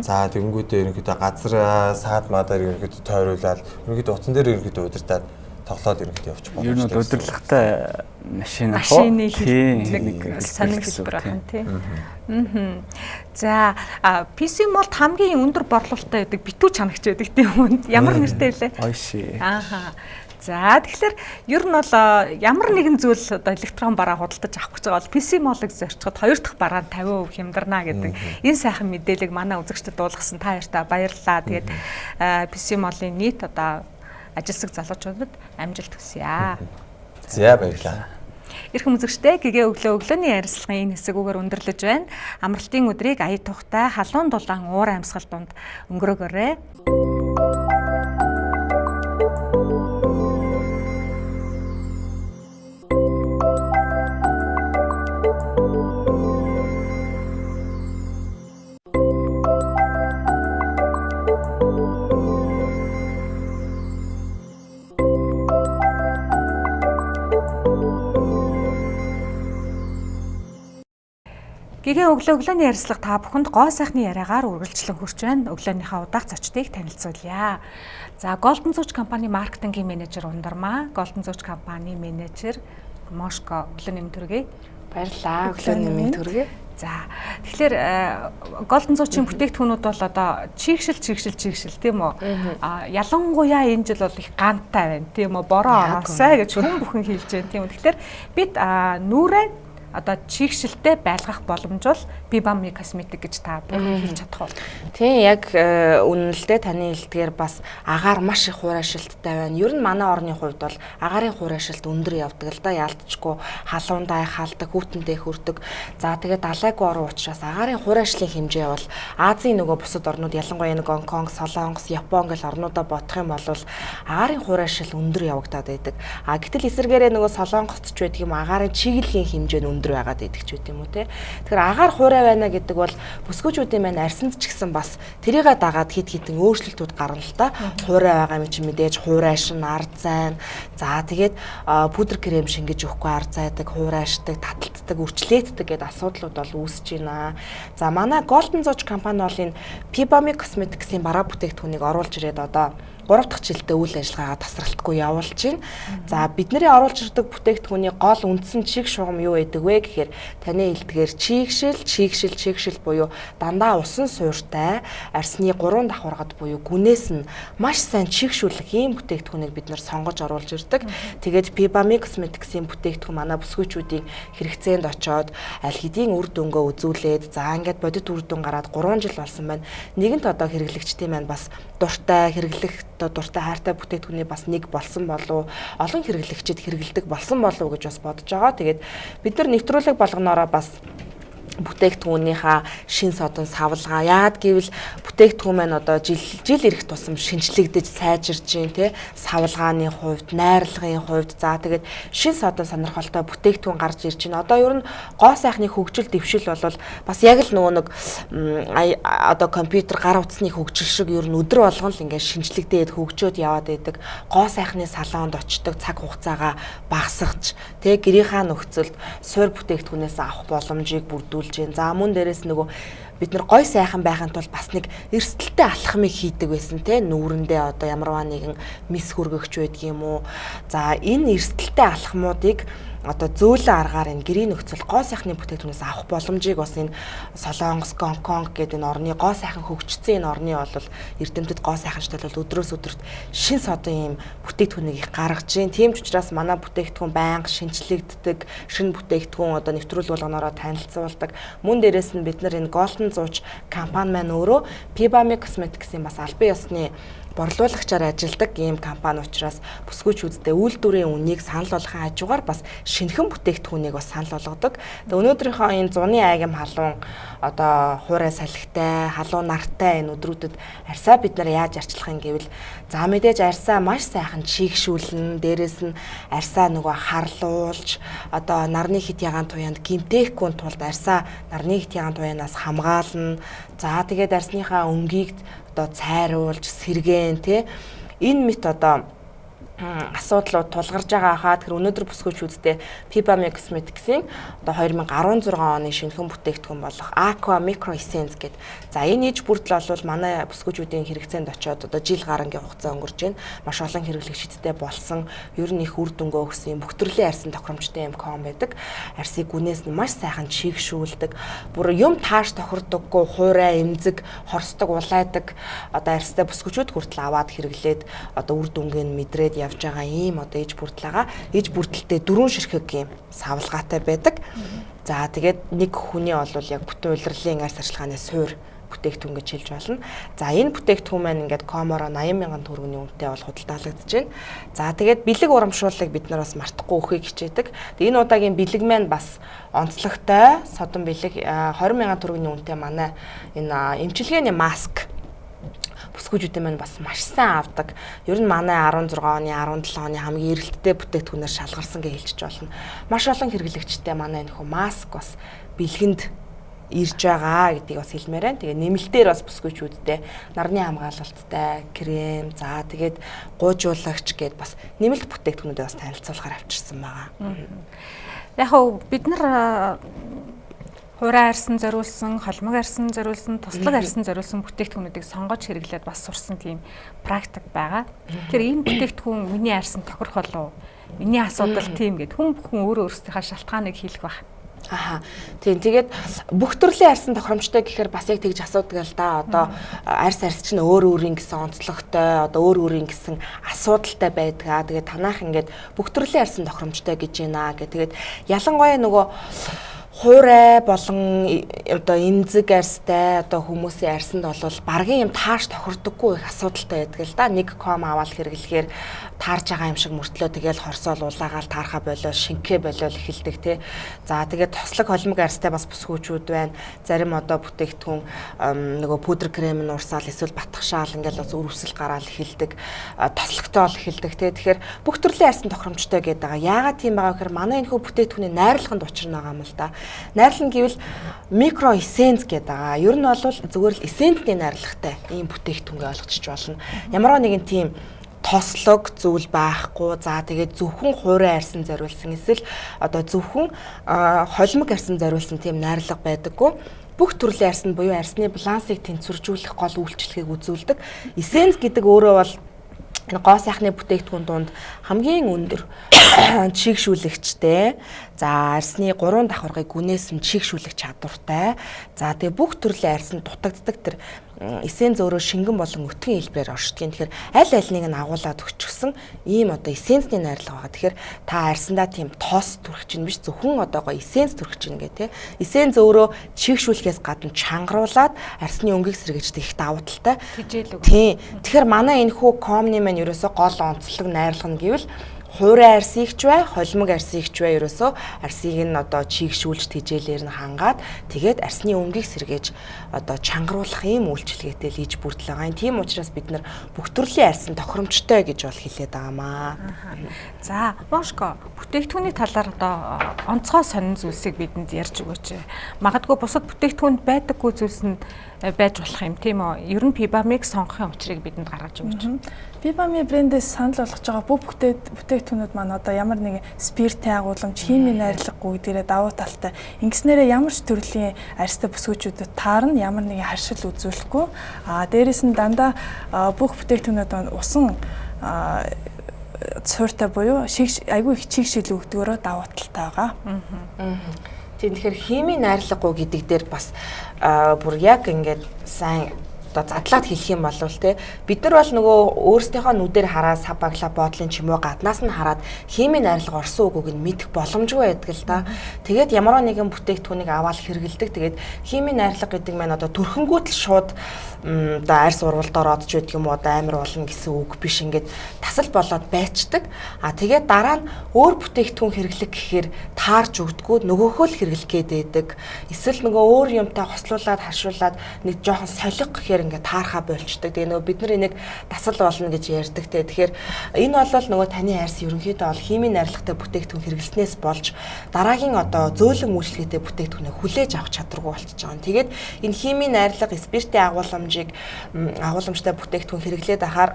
За тэгэнгүүтээ ерөнхийдөө газар саад мадаар ерөнхийдөө тойруулаад ерөнхийдөө утсан дээр ерөнхийдөө удирдаад тоглоод ерөнхийдөө явчих боломжтой. Ер нь удирдлагатай машины нэг сонин хэлбэр байна тийм. За PC Mall хамгийн өндөр борлуулалттай байдаг битүү чанагч байдаг тийм үү? Ямар нэртэй вэ? Ойши. За тэгэхээр ер нь бол ямар нэгэн зүйл одоо электрон бараа худалдаж авах гэж байгаа бол PC Mall-ыг зорчход 2 дахь бараа 50% хямдарна гэдэг энэ сайхан мэдээллийг манай үзэгчдэд дуулгасан та хоёртаа баярлалаа. Тэгээд PC Mall-ын нийт одоо ажилсаг залуучуудад амжилт хүсье. За баярлалаа. Эрхэм үзэгчдээ гэгээ өглөөний ярилцлагын энэ хэсгүүгээр өндөрлөж байна. Амралтын өдрийг ая тухтай халуун дулаан уур амьсгал донд өнгөрөөгөөрэй. Гэгээн өглөөний ярилцлага та бүхэнд гоо сайхны яриагаар үргэлжлэн хүрч байна. Өглөөнийхөө удаах зочдыг танилцуулъя. За, Golden Zooch компани маркетингийн менежер Ундармаа, Golden Zooch компани менежер Мошко өглөөний мэнд төргий. Баярлалаа. Өглөөний мэнд төргий. За, тэгэхээр Golden Zooch-ийн бүтээгдэхүүнүүд бол одоо чигшил тийм үү? Ялангуяа энэ жил бол их гантай байна. Тийм үү? Бороо ороосай гэж хүн бүхэн хэлж байна. Тийм үү? Тэгэхээр бид нүрээ одоо чигшилтэй байлгах боломж бол Bibami Cosmetic гэж та бүхэн хэлж чадах уу? Тийм, яг үнэнлэхдээ таны хэлдгээр бас агаар маш их хуурайшилттай байна. Ер нь манай орны хувьд бол агаарын хуурайшилт өндөр явдаг л да, ялцчгүй халуундаа халдаг, хүүтэндээ хүрдэг. За тэгээд далайгүй орн учраас агаарын хуурайшлын хэмжээ бол Азийн нөгөө бусад орнууд, ялангуяа нэг Гонконг, Солонгос, Япон гэл орнуудаа бодох юм бол агаарын хуурайшил өндөр явагдаад байдаг. Гэтэл эсэргээрээ нөгөө Солонгост ч байдаг юм агаарын чиглэлийн хэмжээ нь өндөр байгаад байдаг ч үт юм уу те. Тэгэхээр агаар хуурай байна гэдэг бол бүсгүүчүүдийн маань арсанд ч гэсэн бас тэрийгээ дагаад хит хитэн өөрчлөлтүүд гарна л та. Хуурай байгаа юм чи мэдээж хуурайшин, ар зайн. За тэгээд пудр крем шингэж өгөхгүй ар зайдаг, хуурайшдаг, таталтдаг, үрчлээддэг гэдэг асуудлууд бол үүсэж байна. За манай Golden Zooch компани бол энэ Bibami Cosmetics-ийн бараа бүтээгдэхүүнийг оруулж ирээд одоо 3 дахь жилдээ үйл ажиллагаагаа тасралтгүй явуулж байна. За бидний оруулж ирдэг бүтээгдэхүүний гол үндсэн чиг шугам юу байдаг вэ гэхээр таны хэлдгээр чигшил буюу дандаа усан суурьтай арсны 3 давхаргад буюу гүнээс нь маш сайн чигшүүлэх ийм бүтээгдэхүүнийг бид нэр сонгож оруулж ирдэг. Тэгээд Bibami Cosmetics-ийн бүтээгдэхүүн манай бүсгүүчүүдийн хэрэгцээнд очоод аль хэдийн үр дүнгөө үзүүлээд за ингээд бодит үр дүн гараад 3 жил болсон байна. Нэгэнт одоо хэрэглэгчдийн маань бас дуртай хэрэглэх дуртай хайртай бүтээгдэхүүний бас нэг болсон болов олон хэрэглэгчид хэрэгэлдэг болсон болов гэж бас бодож байгаа. Тэгээд бид нар нэвтрүүлэг болгоноороо бас бүтээгдэхүүнийхаа шин содон савлгаа яад гэвэл бүтээгдэхүүн маань одоо жил ирэх тусам шинжлэгдэж сайжирж гин те савлгааны хувьд, найрлагын хувьд за тэгээд шин содон сонирхолтой бүтээгдэхүүн гарч ирж байна. Одоо ер нь гоо сайхны хөгжил дэвшил бол бас яг л нөгөө нэг одоо компьютер гар утасны хөгжил шиг ер нь өдөр болгон л ингээд шинжлэгдээд хөгжөөд яваад байдаг. Гоо сайхны салонд очдог цаг хугацаагаа багасгаж те гэрийнхаа нөхцөлд суур бүтээгдэхүүнээс авах боломжийг бүрдүүл. За мөн дээрээс нөгөө бид нар гой сайхан байхын тулд бас нэг эрсдэлтэй алхмыг хийдэг байсан те нүүрэндээ одоо ямарваа нэгэн мис хүргэгч байдаг юм уу. За энэ эрсдэлтэй алхмуудыг одоо зөөлөн аргаар энэ гэрийн нөхцөл гоо сайхны бүтээгдэхүүнээс авах боломжийг бас энэ Солонгос, Гонконг гэдэг энэ орны гоо сайхан хөгжсөн энэ орны бол эрдэмтэд гоо сайханчтай бол өдрөөс өдөрт шин содон юм бүтээгдэхүүнийг их гаргаж байна. Тийм ч учраас манай бүтээгдэхүүн байнга шинжлэгддэг, шин бүтээгдэхүүн одоо нэвтрүүлэг болгоноороо танилцуулдаг. Мөн дээрээс нь бид нар энэ Golden Zooch компани маань өөрөө Bibami Cosmetics-ийн бас албан ёсны борлуулагчаар ажилладаг ийм компани учраас бүсгүүчүүдтэй үйлдвэрийн үнийг санал болгохын хажуугаар бас шинэхэн бүтээгдэхүүнийг бас санал болгодог. Тэгээ өнөөдрийнхөө энэ зуны айгим халуун одоо хуурай салхитай, халуун нартай энэ өдрүүдэд арьсаа бид нар яаж арчлах юм гэвэл за мэдээж арьсаа маш сайхан чигшүүлнэ. Дээрээс нь арьсаа нөгөө харлуулж одоо нарны хит ягаан туяанд гимтэхгүй тулд арьсаа нарны хит ягаан туяанаас хамгаална. За тэгээд арьсныхаа өнгийг одоо цайруулж сэргээн те энэ мэт одоо асуудлууд тулгарж байгаа хаа. Тэгэхээр өнөөдөр бүсгүүчүүдтэй Bibami Cosmetics-ийн одоо 2016 оны шинэхэн бүтээгдэхүүн болох Aqua Micro Essence гэдэг. За энэ иж бүрдэл бол манай бүсгүүчүүдийн хэрэгцээнд очиод одоо жил гарангийн хугацаа өнгөрч байна. Маш олон хэрэглэгчдтэй болсон. Ер нь их үр дүнгөө өгсөн бүх төрлийн арьсан тохиромжтой юм ком байдаг. Арьсыг гүнээс нь маш сайхан чигшүүлдэг. Бүр юм тааш тохирдоггүй, хуурай, эмзэг, хорсдог, улайдаг одоо арьстай бүсгүүчүүд хүртэл аваад хэрэглээд одоо үр дүнгээ мэдрээд явж байгаа ийм одоо иж бүрдэлтэй 4 ширхэг юм савлгаатай байдаг. За тэгээд нэг хүний бол яг бүтэн улирлын арьс арчилгааны суур бүтээгдэхүүн гэж хэлж болно. За энэ бүтээгдэхүүн маань ингээд коморо 80,000 төгрөгийн үнэтэй бол худалдаалагдаж байна. За тэгээд бэлэг урамшууллыг бид нар бас мартахгүй өгөхийг хичээдэг. Тэгээд энэ удаагийн бэлэг маань бас онцлогтой содон бэлэг 20,000 төгрөгийн үнэтэй манай энэ эмчилгээний маск бүсгүүчүүдээ маань бас маш сайн авдаг. Ер нь манай 16 оны, 17 оны хамгийн эрэлттэй бүтээгдэхүүнээр шалгарсан гэж хэлж болно. Маш олон хэрэглэгчтэй манай энэ хөө маск бас бэлгэнд ирж байгаа гэдгийг бас хэлмээр байна. Тэгээ нэмэлтээр бас бүсгүүчүүдтэй нарны хамгаалалттай крем, за тэгээд гуйжуулагч гэдээ бас нэмэлт бүтээгдэхүүнүүдээ бас танилцуулахаар авчирсан байгаа. Яг хөө бид нар Хуурай арьсан зориулсан, холимог арьсан зориулсан, туслаг арьсан зориулсан бүтээгдэхүүнүүдийг сонгож хэрэглээд бас сурсан тийм практик байгаа. Тэр энэ бүтээгдэхүүн миний арьсан тохирох болов уу? Миний асуудал тийм гэд хүн бүхэн өөрөө өөрсдийнхээ шалтгааныг хэлэх баг. Тийм тэгээд бүх төрлийн арьсан тохиромжтой гэхээр бас яг тэгж асуудаг л да. Одоо арьс чинь өөр өөрийн гэсэн онцлогтой, одоо өөр өөрийн гэсэн асуудалтай байдаг. Тэгээд танах ингээд бүх төрлийн арьсан тохиромжтой гэж байна гэх. Тэгээд ялангуяа нөгөө хуурай болон одоо эмзэг арьстай одоо хүмүүсийн арьсанд бол баргийн юм тааш тохирдоггүй их асуудалтай байдаг л да. Нэг ком аваад хэрэглэхээр таарж байгаа юм шиг мөртлөө тэгэл хорсоол улаагаал таарха болоо шинкээ болоо эхэлдэг тий. За тэгээд тослог холимог арьстай бас бүсгүүчүүд байна. Зарим одоо бүтээгдэхүүн нөгөө пудр крем нь урсаал эсвэл батгшаал ингээл өрөвсөл гараал эхэлдэг. Тослогтой бол эхэлдэг тий. Тэгэхээр бүх төрлийн арьсан тохиромжтой гэдэг байгаа. Яагаад тийм байгаа гэхээр манай энэ хөө бүтээгдэхүүний найрлаганд учир нь байгаа юм л да. Найрлал гэвэл микро эссенц гэдэг байгаа. Ер нь бол зүгээр л эссенцний найрлагтай ийм бүтээгдэхүүнгээ ойлгочих болно. Ямар нэгэн тийм тослог зүйл байхгүй. За тэгээд зөвхөн хуурай арьсан зориулсан эсвэл одоо зөвхөн холимог арьсан зориулсан тийм найрлага байдаггүй. Бүх төрлийн арьсан буюу арьсны балансыг тэнцвэржүүлэх гол үйлчлэгийг үзүүлдэг. Эссенц гэдэг өөрөө бол гоо сайхны бүтээгдэхүүн донд хамгийн өндөр чигшүүлэгчтэй. За арьсны 3 давхаргыг гүнээсэн чигшүүлэх чадвартай. За тэгээ бүх төрлийн арьсанд дутагддаг тэр эссенц өөрөө шингэн болон өтгөн хэлбэрээр оршдгийг. Тэгэхээр аль альнийг нь агуулад өчгсөн ийм одоо эссенцний найрлага байгаа. Тэгэхээр та арьсандаа тийм тоос түрхэж чинь биш зөвхөн одоогоо эссенц түрхэж чинь гэх тээ. Эссенц өөрөө чигшүүлэхээс гадна чангаруулад арьсны өнгийг сэргийждэг их давуу талтай. Тийм. Тэгэхээр манай энэ хүү комны маань ерөөсө гол онцлог найрлага нь гэвэл хуурай арьсыгч бай, холимог арьсыгч бай ерөөсөө арьсыг нь одоо чигшүүлж тижээлээр нь хангаад тэгээд арьсны өнгийг сэргээж одоо чангаруулах ийм үйлчилгээтэй л иж бүрдэл байгаа. Тийм учраас бид нар бүх төрлийн арьсан тохиромжтой гэж бол хэлээд байгаамаа. За, Бошко бүтээгдэхүүний талаар одоо онцгой сонин зүйлсийг бидэнд ярьж өгөөч. Магадгүй бусад бүтээгдэхүүнд байдаггүй зүйлс нь байж болох юм тийм үү? Ер нь Pibamig сонгохын учрыг бидэнд гаргаж өгөөч. Pibami брэндээс санал болгож байгаа бүх бүтээгдэхүүнүүд маань одоо ямар нэгэн спирттэй агуулмж, химийн найрлагагүй гэдгээрээ давуу талтай. Ингэснээрээ ямар ч төрлийн арьстай бүсгүүчүүдэд таарна, ямар нэгэн харшил үзүүлэхгүй. Дээрээс нь дандаа бүх бүтээгдэхүүнүүд маань усан цууртай буюу айгүй их чигшил өгдөгөөрөө давуу талтай байгаа. Тэгэхээр химийн найрлагагүй гэдэг дээр бас бүр яг ингээд сайн одоо задлаад хэлэх юм бол те бид нар бол нөгөө өөрсдийнхөө нүдээр хараад сабагла боотлын ч юм уу гаднаас нь хараад химийн найрлага орсон үгүйг нь мэдэх боломжгүй байдаг л да. Тэгээд ямар нэгэн бүтээгдэхүүнийг аваад хэрэгэлдэг. Тэгээд химийн найрлага гэдэг маань одоо төрхөнгүүт л шууд одоо арьс урвалд ороод ч гэдэг юм уу одоо амар болно гэсэн үг биш. Ингээд тасал болоод байцдаг. Тэгээд дараа нь өөр бүтээгдэхүүн хэрэглэх гэхээр таарж өгдөггүй нөгөөхөө л хэрэглэх гээд байдаг. Эсвэл нөгөө өөр юмтай хослуулаад харшуулаад нэг жоохон солих гэхээр ингээд таархаа болчдөг. Тэгээ нөгөө бид нар энийг дасал болно гэж ярьдаг те. Тэгэхээр энэ бол нөгөө таны арьс ерөнхийдөө бол химийн найрлагатай бүтээгдэхүүн хэрэглэснээс болж дараагийн одоо зөөлөн үйлчлэгээтэй бүтээгдэхүүнээ хүлээж авах чадваргүй болчихж байгаа. Тэгээд энэ химийн найрлага спиртийн агуулмжтай бүтээгдэхүүн хэрэглээд ахаар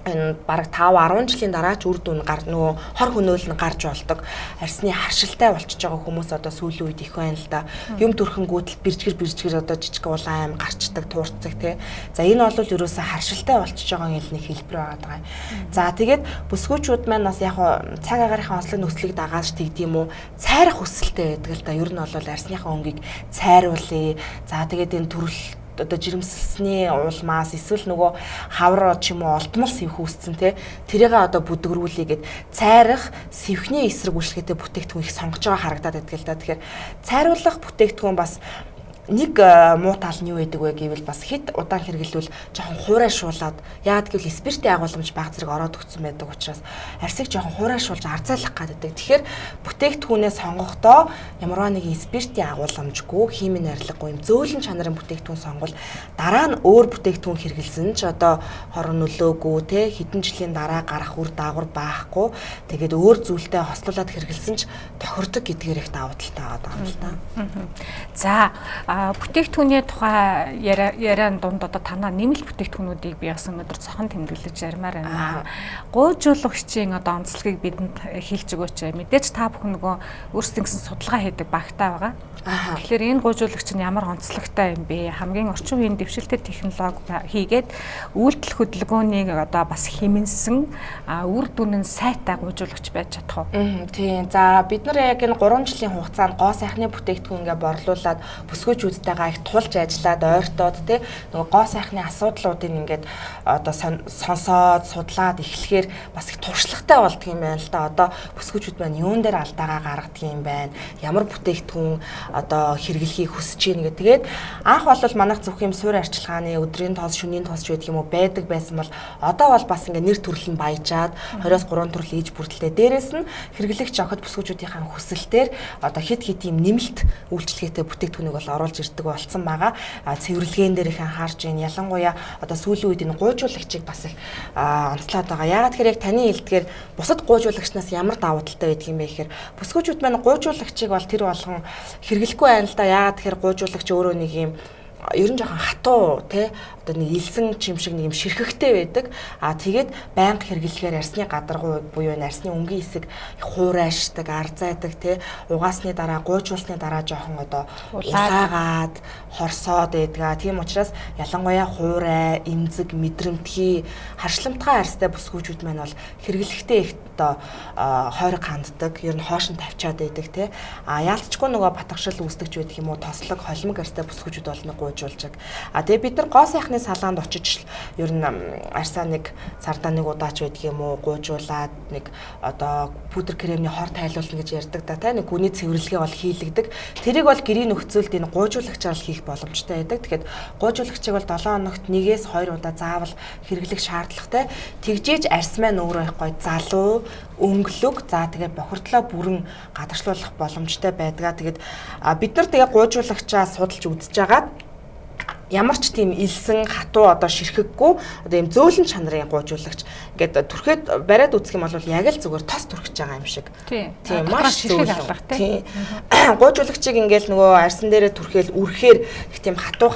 энэ бараг 5-10 жилийн дараа ч үр дүн нөгөө хор хөнөөл нь гарч болдог. Арьсны харшилтай болчихж байгаа хүмүүс одоо сүүлийн үед их байна л да. Юм төрхөнгүүтэл бэржгэр одоо жижиг улаан аим гарчдаг, туурцдаг тий. За энэ бол ерөөсөө харшилтай болчихж байгаа юм нэг хэлбэр байгаа юм. За тэгээд бүсгүүчүүд маань бас яг цаг агаарынхаа онцлог нөхцөлийг дагааж тэгдэм үү цайрах хүсэлтэй байдаг л да. Ер нь бол арьсныхаа өнгийг цайруулъя. За тэгээд энэ төрөл одоо жирэмсэлсний улмаас эсвэл нөгөө хавар ч юм уу олдмол сэвх үүсцэн те тэрийг одоо бүдгэрүүлээ гэд цайрах сэвхний эсрэг үйлчлэгээтэй бүтээгдэхүүн их сонгож байгаа харагдаад байдаг л да. Тэгэхээр цайруулах бүтээгдэхүүн бас нэг муу тал нь юу байдаг вэ гэвэл бас хэд удаан хэрэглэвэл жоохон хуурайшуулаад яагаад гэвэл спиртийн агуулмж баг зэрэг ороод өгсөн байдаг учраас арьсыг жоохон хуурайшуулж арзайлах гэдэг. Тэгэхээр бүтээгдэхүүнээ сонгохдоо ямарваа нэгэн спиртийн агуулмжгүй химийн найрлагагүй юм зөөлөн чанарын бүтээгдэхүүн сонгол дараа нь өөр бүтээгдэхүүн хэрэглэсэн ч одоо хорон нөлөөгүй те хэдэн жилийн дараа гарах үр дагавар байхгүй тэгээд өөр зүйлтэй хослуулаад хэрэглэсэн ч тохирдог гэдгээр их давуу талтай байгаа юм л да. За Бүтээгдэхүүний тухай яриан дунд одоо танаа нэмэлт бүтээгдэхүүнүүдийг би бас өнөөдөр цохон тэмдэглэж ярмаар байна. Гуйжуулагчийн одоо онцлогийг бидэнд хэлж өгөөч. Мэдээж та бүхэн нөгөө өөрсдийн гэсэн судалгаа хийдэг багтаа байгаа. Тэгэхээр энэ гуйжуулагч нь ямар онцлогтой юм бэ? Хамгийн орчин үеийн дэвшилтэт технологи хийгээд үйлдэл хөдөлгөөнийг одоо бас хэмнсэн үр дүн нь сайтай гуйжуулагч байж чадах уу? Тийм. За бид нар яг энэ 3 жилийн хугацаанд гоо сайхны бүтээгдэхүүн ингээ борлуулад бүсгүйчүүдтэйгээ их тулж ажиллаад ойртоод тий нөгөө гоо сайхны асуудлуудыг ингээд одоо сонсоод судлаад эхлэхээр бас их туршлагатай болдго юм байна л да. Одоо бүсгүйчүүд маань юун дээр алдаагаа гаргадаг юм байна? Ямар бүтээгдэхүүн одоо хэрэглэхийг хүсэж байна гэх. Тэгээд анх бол манайх зөвхөн юм суурь арчилгааны өдрийн тоос, шөнийн тоос ч гэдэг юм уу байдаг байсан бол одоо бол бас ингээ нэр төрөл нь баяжаад 20-3 төрөл ээж бүрдэлтэй. Дээрээс нь хэрэглэгч охид бүсгүйчүүдийн хүсэлтээр одоо хит юм нэмэлт үйлчлэгээтэй бүтээгдэхүүнийг бол оруулж ирдэг болсон байгаа. Цэвэрлэгээн дээр их анхаарч байна. Ялангуяа одоо сүүлийн үед энэ гуйжуулагчийг бас их онцлоод байгаа. Яагаад тэгэхээр яг таны хэлдгээр бусад гуйжуулагчнаас ямар давуу талтай байдаг юм бэ гэхээр бүсгүйчүүд маань гуйжуулагчийг бол тэр болгон хэрэглэхгүй байна л да. Яагаад тэгэхээр гуйжуулагч өөрөө нэг юм ер нь жоохон хатуу тий одоо нэг илсэн чим шиг нэг юм ширхэгтэй байдаг. Тэгээд байнга хэрэглэхээр арсны гадаргуу буюу арсны өнгийн хэсэг хуурайшдаг, арзайдаг тий угаасны дараа гуйжуулсны дараа жоохон одоо улаагаад хорсоод байдаг. Тийм учраас ялангуяа хуурай, эмзэг, мэдрэмтгий харшламтгай арстай бүсгүйчүүд маань бол хэрэглэхдээ их одоо хойрог ханддаг, ер нь хоошин тавьчаад байдаг тий. Яалтчгүй нөгөө батгшил үүсдэгч байдаг юм уу, тослог, холимог арстай бүсгүйчүүд бол нэг гуйжуулжаг. Тэгээ бид нар гоо сайхны салаанд очиж ер нь арсаа нэг сардаа нэг удаач байдаг юм уу гуйжуулаад нэг одоо пудр кремний хор тайлуулна гэж ярьдаг да тий. Нэг гүний цэвэрлэгээ бол хийлэгдэг. Тэрийг бол гэрийн нөхцөлд энэ гуйжуулагчаар хийх боломжтой байдаг. Тэгэхээр гуйжуулагчийг бол 7 хоногт 1-2 удаа заавал хэрэглэх шаардлагатай. Тэгжээж арс маань өөрөө их гоё залуу, өнгөлөг, за тэгээд бохирдлоо бүрэн гадагшлуулах боломжтой байдгаа. Тэгээд бид нар тэгээ гуйжуулагчаа судалж үзэж агаад ямар ч тийм илсэн хатуу одоо ширхэггүй одоо юм зөөлөн чанарын гуйжуулагч ингээд түрхэд бариад үзэх юм бол яг л зүгээр тос түрхэж байгаа юм шиг. Тийм маш зөөлөн. Тийм. Гуйжуулагчийг ингээд нөгөө арсан дээрээ түрхээл үрхээр их тийм хатуу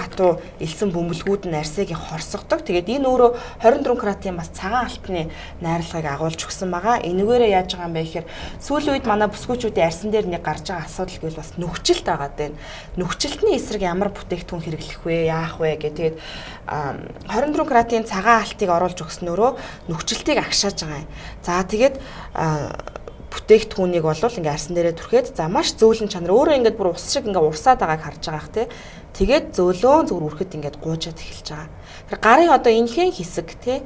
илсэн бөмбөлгүүд нь арсыг хорсгодог. Тэгээд энэ өөрөө 24 каратын бас цагаан алтны найрлагыг агуулж өгсөн байгаа. Энэгээрээ яаж байгаа юм бэ гэхээр сүүлийн үед манай бүсгүйчүүдийн арсан дээр нэг гарч байгаа асуудал гэвэл бас нөхцөлт байгаа дээ. Нөхцөлтний эсрэг ямар бүтээгдэхүүн хэрэглэх вэ? Яах вэ гэдэг. 24 каратын цагаан алтыг оруулж өгснөөрөө нөхцөлтийг агшааж байгаа юм. За тэгээд бүтээгдэхүүнийг бол ингээ арсан дээрээ түрхээд за маш зөөлөн чанар өөрөө ингээд бүр ус шиг ингээ урсаад байгааг харж байгаах тий. Тэгээд зөөлөн зүгээр үрхэд ингээд гуйжаад эхэлж байгаа. Тэр гарын одоо энэхэн хэсэг тий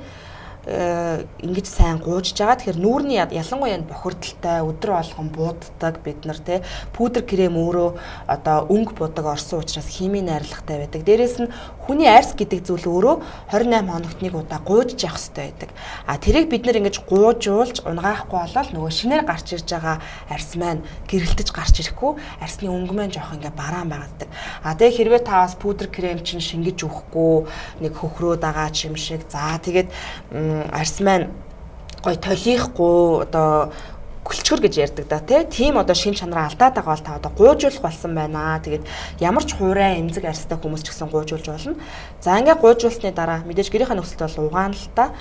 ингэж сайн гуйж байгаа. Тэгэхээр нүүрний ялангуяа бохирдолтой өдөр болгон бууддаг бид нар те пудр крем өөрөө одоо өнгө будаг орсон учраас химийн найрлагатай байдаг. Дээрээс нь хүний арс гэдэг зүйл өөрөө 28 хоногт нэг удаа гуйж явах хэрэгтэй байдаг. Тэрийг бид нар ингэж гуйжуулж унгаахгүй болол нөгөө шинээр гарч ирж байгаа арс маань гэрэлтэж гарч ирэхгүй арсны өнгө маань жоох ингээ бараан байгааддаг. Тэгээ хэрвээ та бас пудр крем чинь шингэж өгөхгүй нэг хөхрөөд байгаа ч юм шиг. За тэгээд арс маань гой толихгүй одоо гүлчгэр гэж ярьдаг да тийм одоо шин чанараа алдаад байгаа бол та одоо гуйжуулах болсон байна. Тэгээд ямар ч хуурай эмзэг арстай хүмүүс ч гэсэн гуйжуулж болно. За ингээ гуйжуулсны дараа мэдээж гэрийнхаа нөхцөлд бол угаана л та.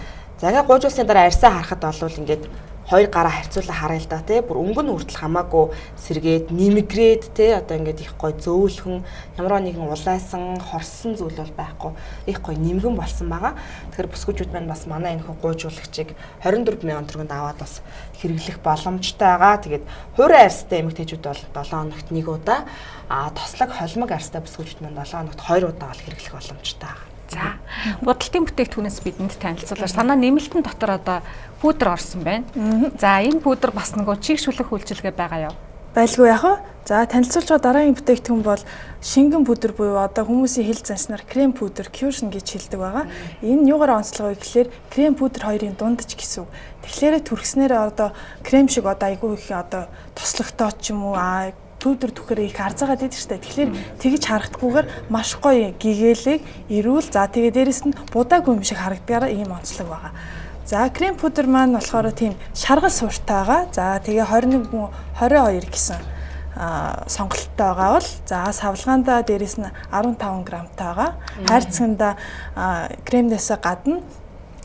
За ингээ гуйжуулсны дараа арсаа харахад бол ингээд хоёр гараа харьцуулаа харъя л да тий бүр өнгө нь хүртэл хамаагүй сэргээд нэмгрээд тий одоо ингээд их гой зөөлхөн ямар нэгэн улайсан хорсон зүйл бол байхгүй их гой нэмгэн болсон байгаа. Тэгэхээр бүсгүйчүүд маань бас манай энэ гуйжуулагчийг 24,000 төгрөгөнд аваад бас хэрэглэх боломжтой байгаа. Тэгээд хуурай арстай эмэгтэйчүүд бол 7 хоногт 1 удаа тослог холимог арстай бүсгүйчүүд маань 7 хоногт 2 удаа бол хэрэглэх боломжтой байгаа. За будалтын бүтээгдэхүүнээс бидэнд танилцуулаач. Танаа нэмэлтэн дотор одоо пудр орсон байна. За энэ пудр бас нөгөө чигшүүлэх үйлчилгээ байгаа юу? Байлгүй яах вэ? За танилцуулж байгаа дараагийн бүтээгдэхүүн бол шингэн пудр буюу одоо хүмүүсийн хил занснаар крем пудр, cushion гэж хэлдэг байгаа. Энэ юугаар онцлог вэ гэхээр крем пудр хоёрын дундаж гэсэн үг. Тэгэхээр түрхснээр одоо крем шиг одоо айгүй их одоо тослогтой ч юм уу пудр түхээр их арзаагаад идэв штэ. Тэгэхээр тэгж харагдахгүйгээр маш гоё гэгээлэг, эрүүл за тэгээ дээрэс нь будаагүй юм шиг харагдгаараа ийм онцлог байгаа. За крем пудр маань болохоор тийм шаргал сууртайгаа. За тэгээ 21 22 гэсэн сонголттой байгаа бол за савлгаанда дээрэс нь 15 грамтай байгаа. Хайрцагта кремнээс гадна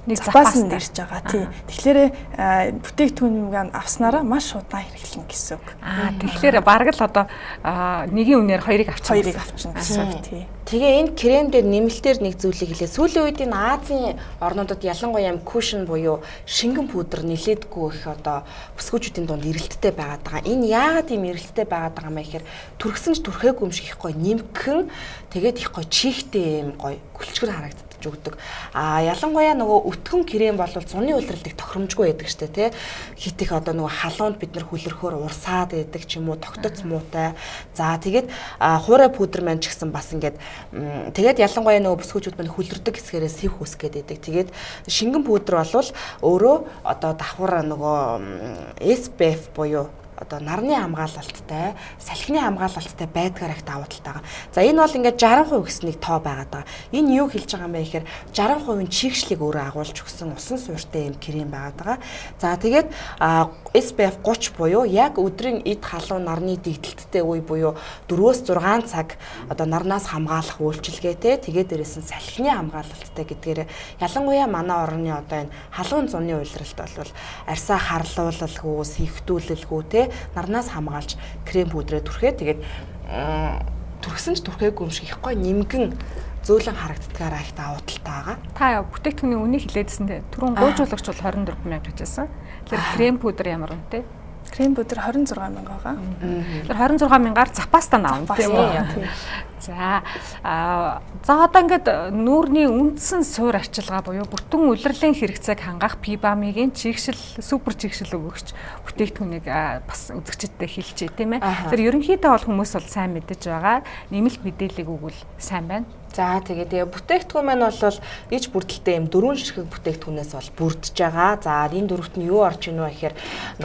нэг запас нь ирж байгаа тий. Тэгэхээр бүтээгдэхүүнийг авснараа маш удаан хэрэглэнэ гэсэн үг. Тэгэхээр бараг л одоо нэгийн үнээр хоёрыг авчихна гэсэн үг тий. Тэгээ энэ крем дээр нэмэлтээр нэг зүйлийг хэлээ. Сүүлийн үед энэ Азийн орнуудад ялангуяа кушн буюу шингэн пудр нэлээдгүй их одоо бүсгүүчүүдийн дунд эрэлттэй байгаад байгаа. Энэ яагаад ийм эрэлттэй байгаад байгаа юм бэ гэхээр түргсэн ч түрхээгүй юм шиг их гоё нимгхэн тэгээд их гоё чихтэй юм гоё гүлчгэр харагддаг өгдөг. Ялангуяа нөгөө өтгөн крем бол зуны улиралд их тохиромжгүй байдаг штэ тий. Хит их одоо нөгөө халуунд бид нар хүлэрхөөр урсаад байдаг ч юм уу тогтоц муутай. За тэгээд хуурай пудр маань ч гэсэн бас ингээд тэгээд ялангуяа нөгөө бүсгүүчүүд маань хүлэрдэг хэсгээрээ сэв хүсгээд байдаг. Тэгээд шингэн пудр бол өөрөө одоо давхар нөгөө SPF буюу одоо нарны хамгаалалттай, салхины хамгаалалттай байдгаар их давуу талтай байгаа. За энэ бол ингээд 60% гэснийг тоо байгаад байгаа. Энэ юу хэлж байгаа юм бэ гэхээр 60% чийгшлийг өөрөө агуулж өгсөн усан суурьтай юм крем байгаад байгаа. За тэгээд SPF 30 буюу яг өдрийн эд халуун нарны дэгдэлттэй үе буюу 4-6 цаг одоо нарнаас хамгаалах үйлчилгээтэй тэгээд дээрээс нь салхины хамгаалалттай гэдгээр ялангуяа манай орны одоо энэ халуун зуны улиралд бол арьсаа харлуулалгүй, сэвтүүлэлгүй те нарнаас хамгаалж крем пудрээ түрхээ тэгээд түрхсэн ч түрхээгүй юм шиг их гоё нимгэн зөөлөн харагддгаараа их давуу талтай байгаа. Та бүтээгдэхүүний үнийг хэлээдсэн те түрүүн гуйжуулагч бол 24,000 гэжсэн. Тэгэхээр крем пудр ямар үнэтэй? Крем пудр 26,000 байгаа. Тэгэхээр 26,000-аар запаста наавна тийм үү? За одоо ингээд нүүрний үндсэн суур арчилгаа буюу бүтэн улирлын хэрэгцээг хангах пибамигийн чигшил супер чигшил өгөгч бүтээгдэхүүнийг бас үзэгчдэд хэлчихье тийм ээ. Тэр ерөнхийдөө бол хүмүүс бол сайн мэдэж байгаа. Нэмэлт мэдээллийг өгвөл сайн байна. За тэгээд бүтээгдэхүүн маань бол иж бүрдэлтэй юм 4 ширхэг бүтээгдэхүүнээс бол бүрдэж байгаа. За энэ дөрөвт нь юу орж ийнө вэ гэхээр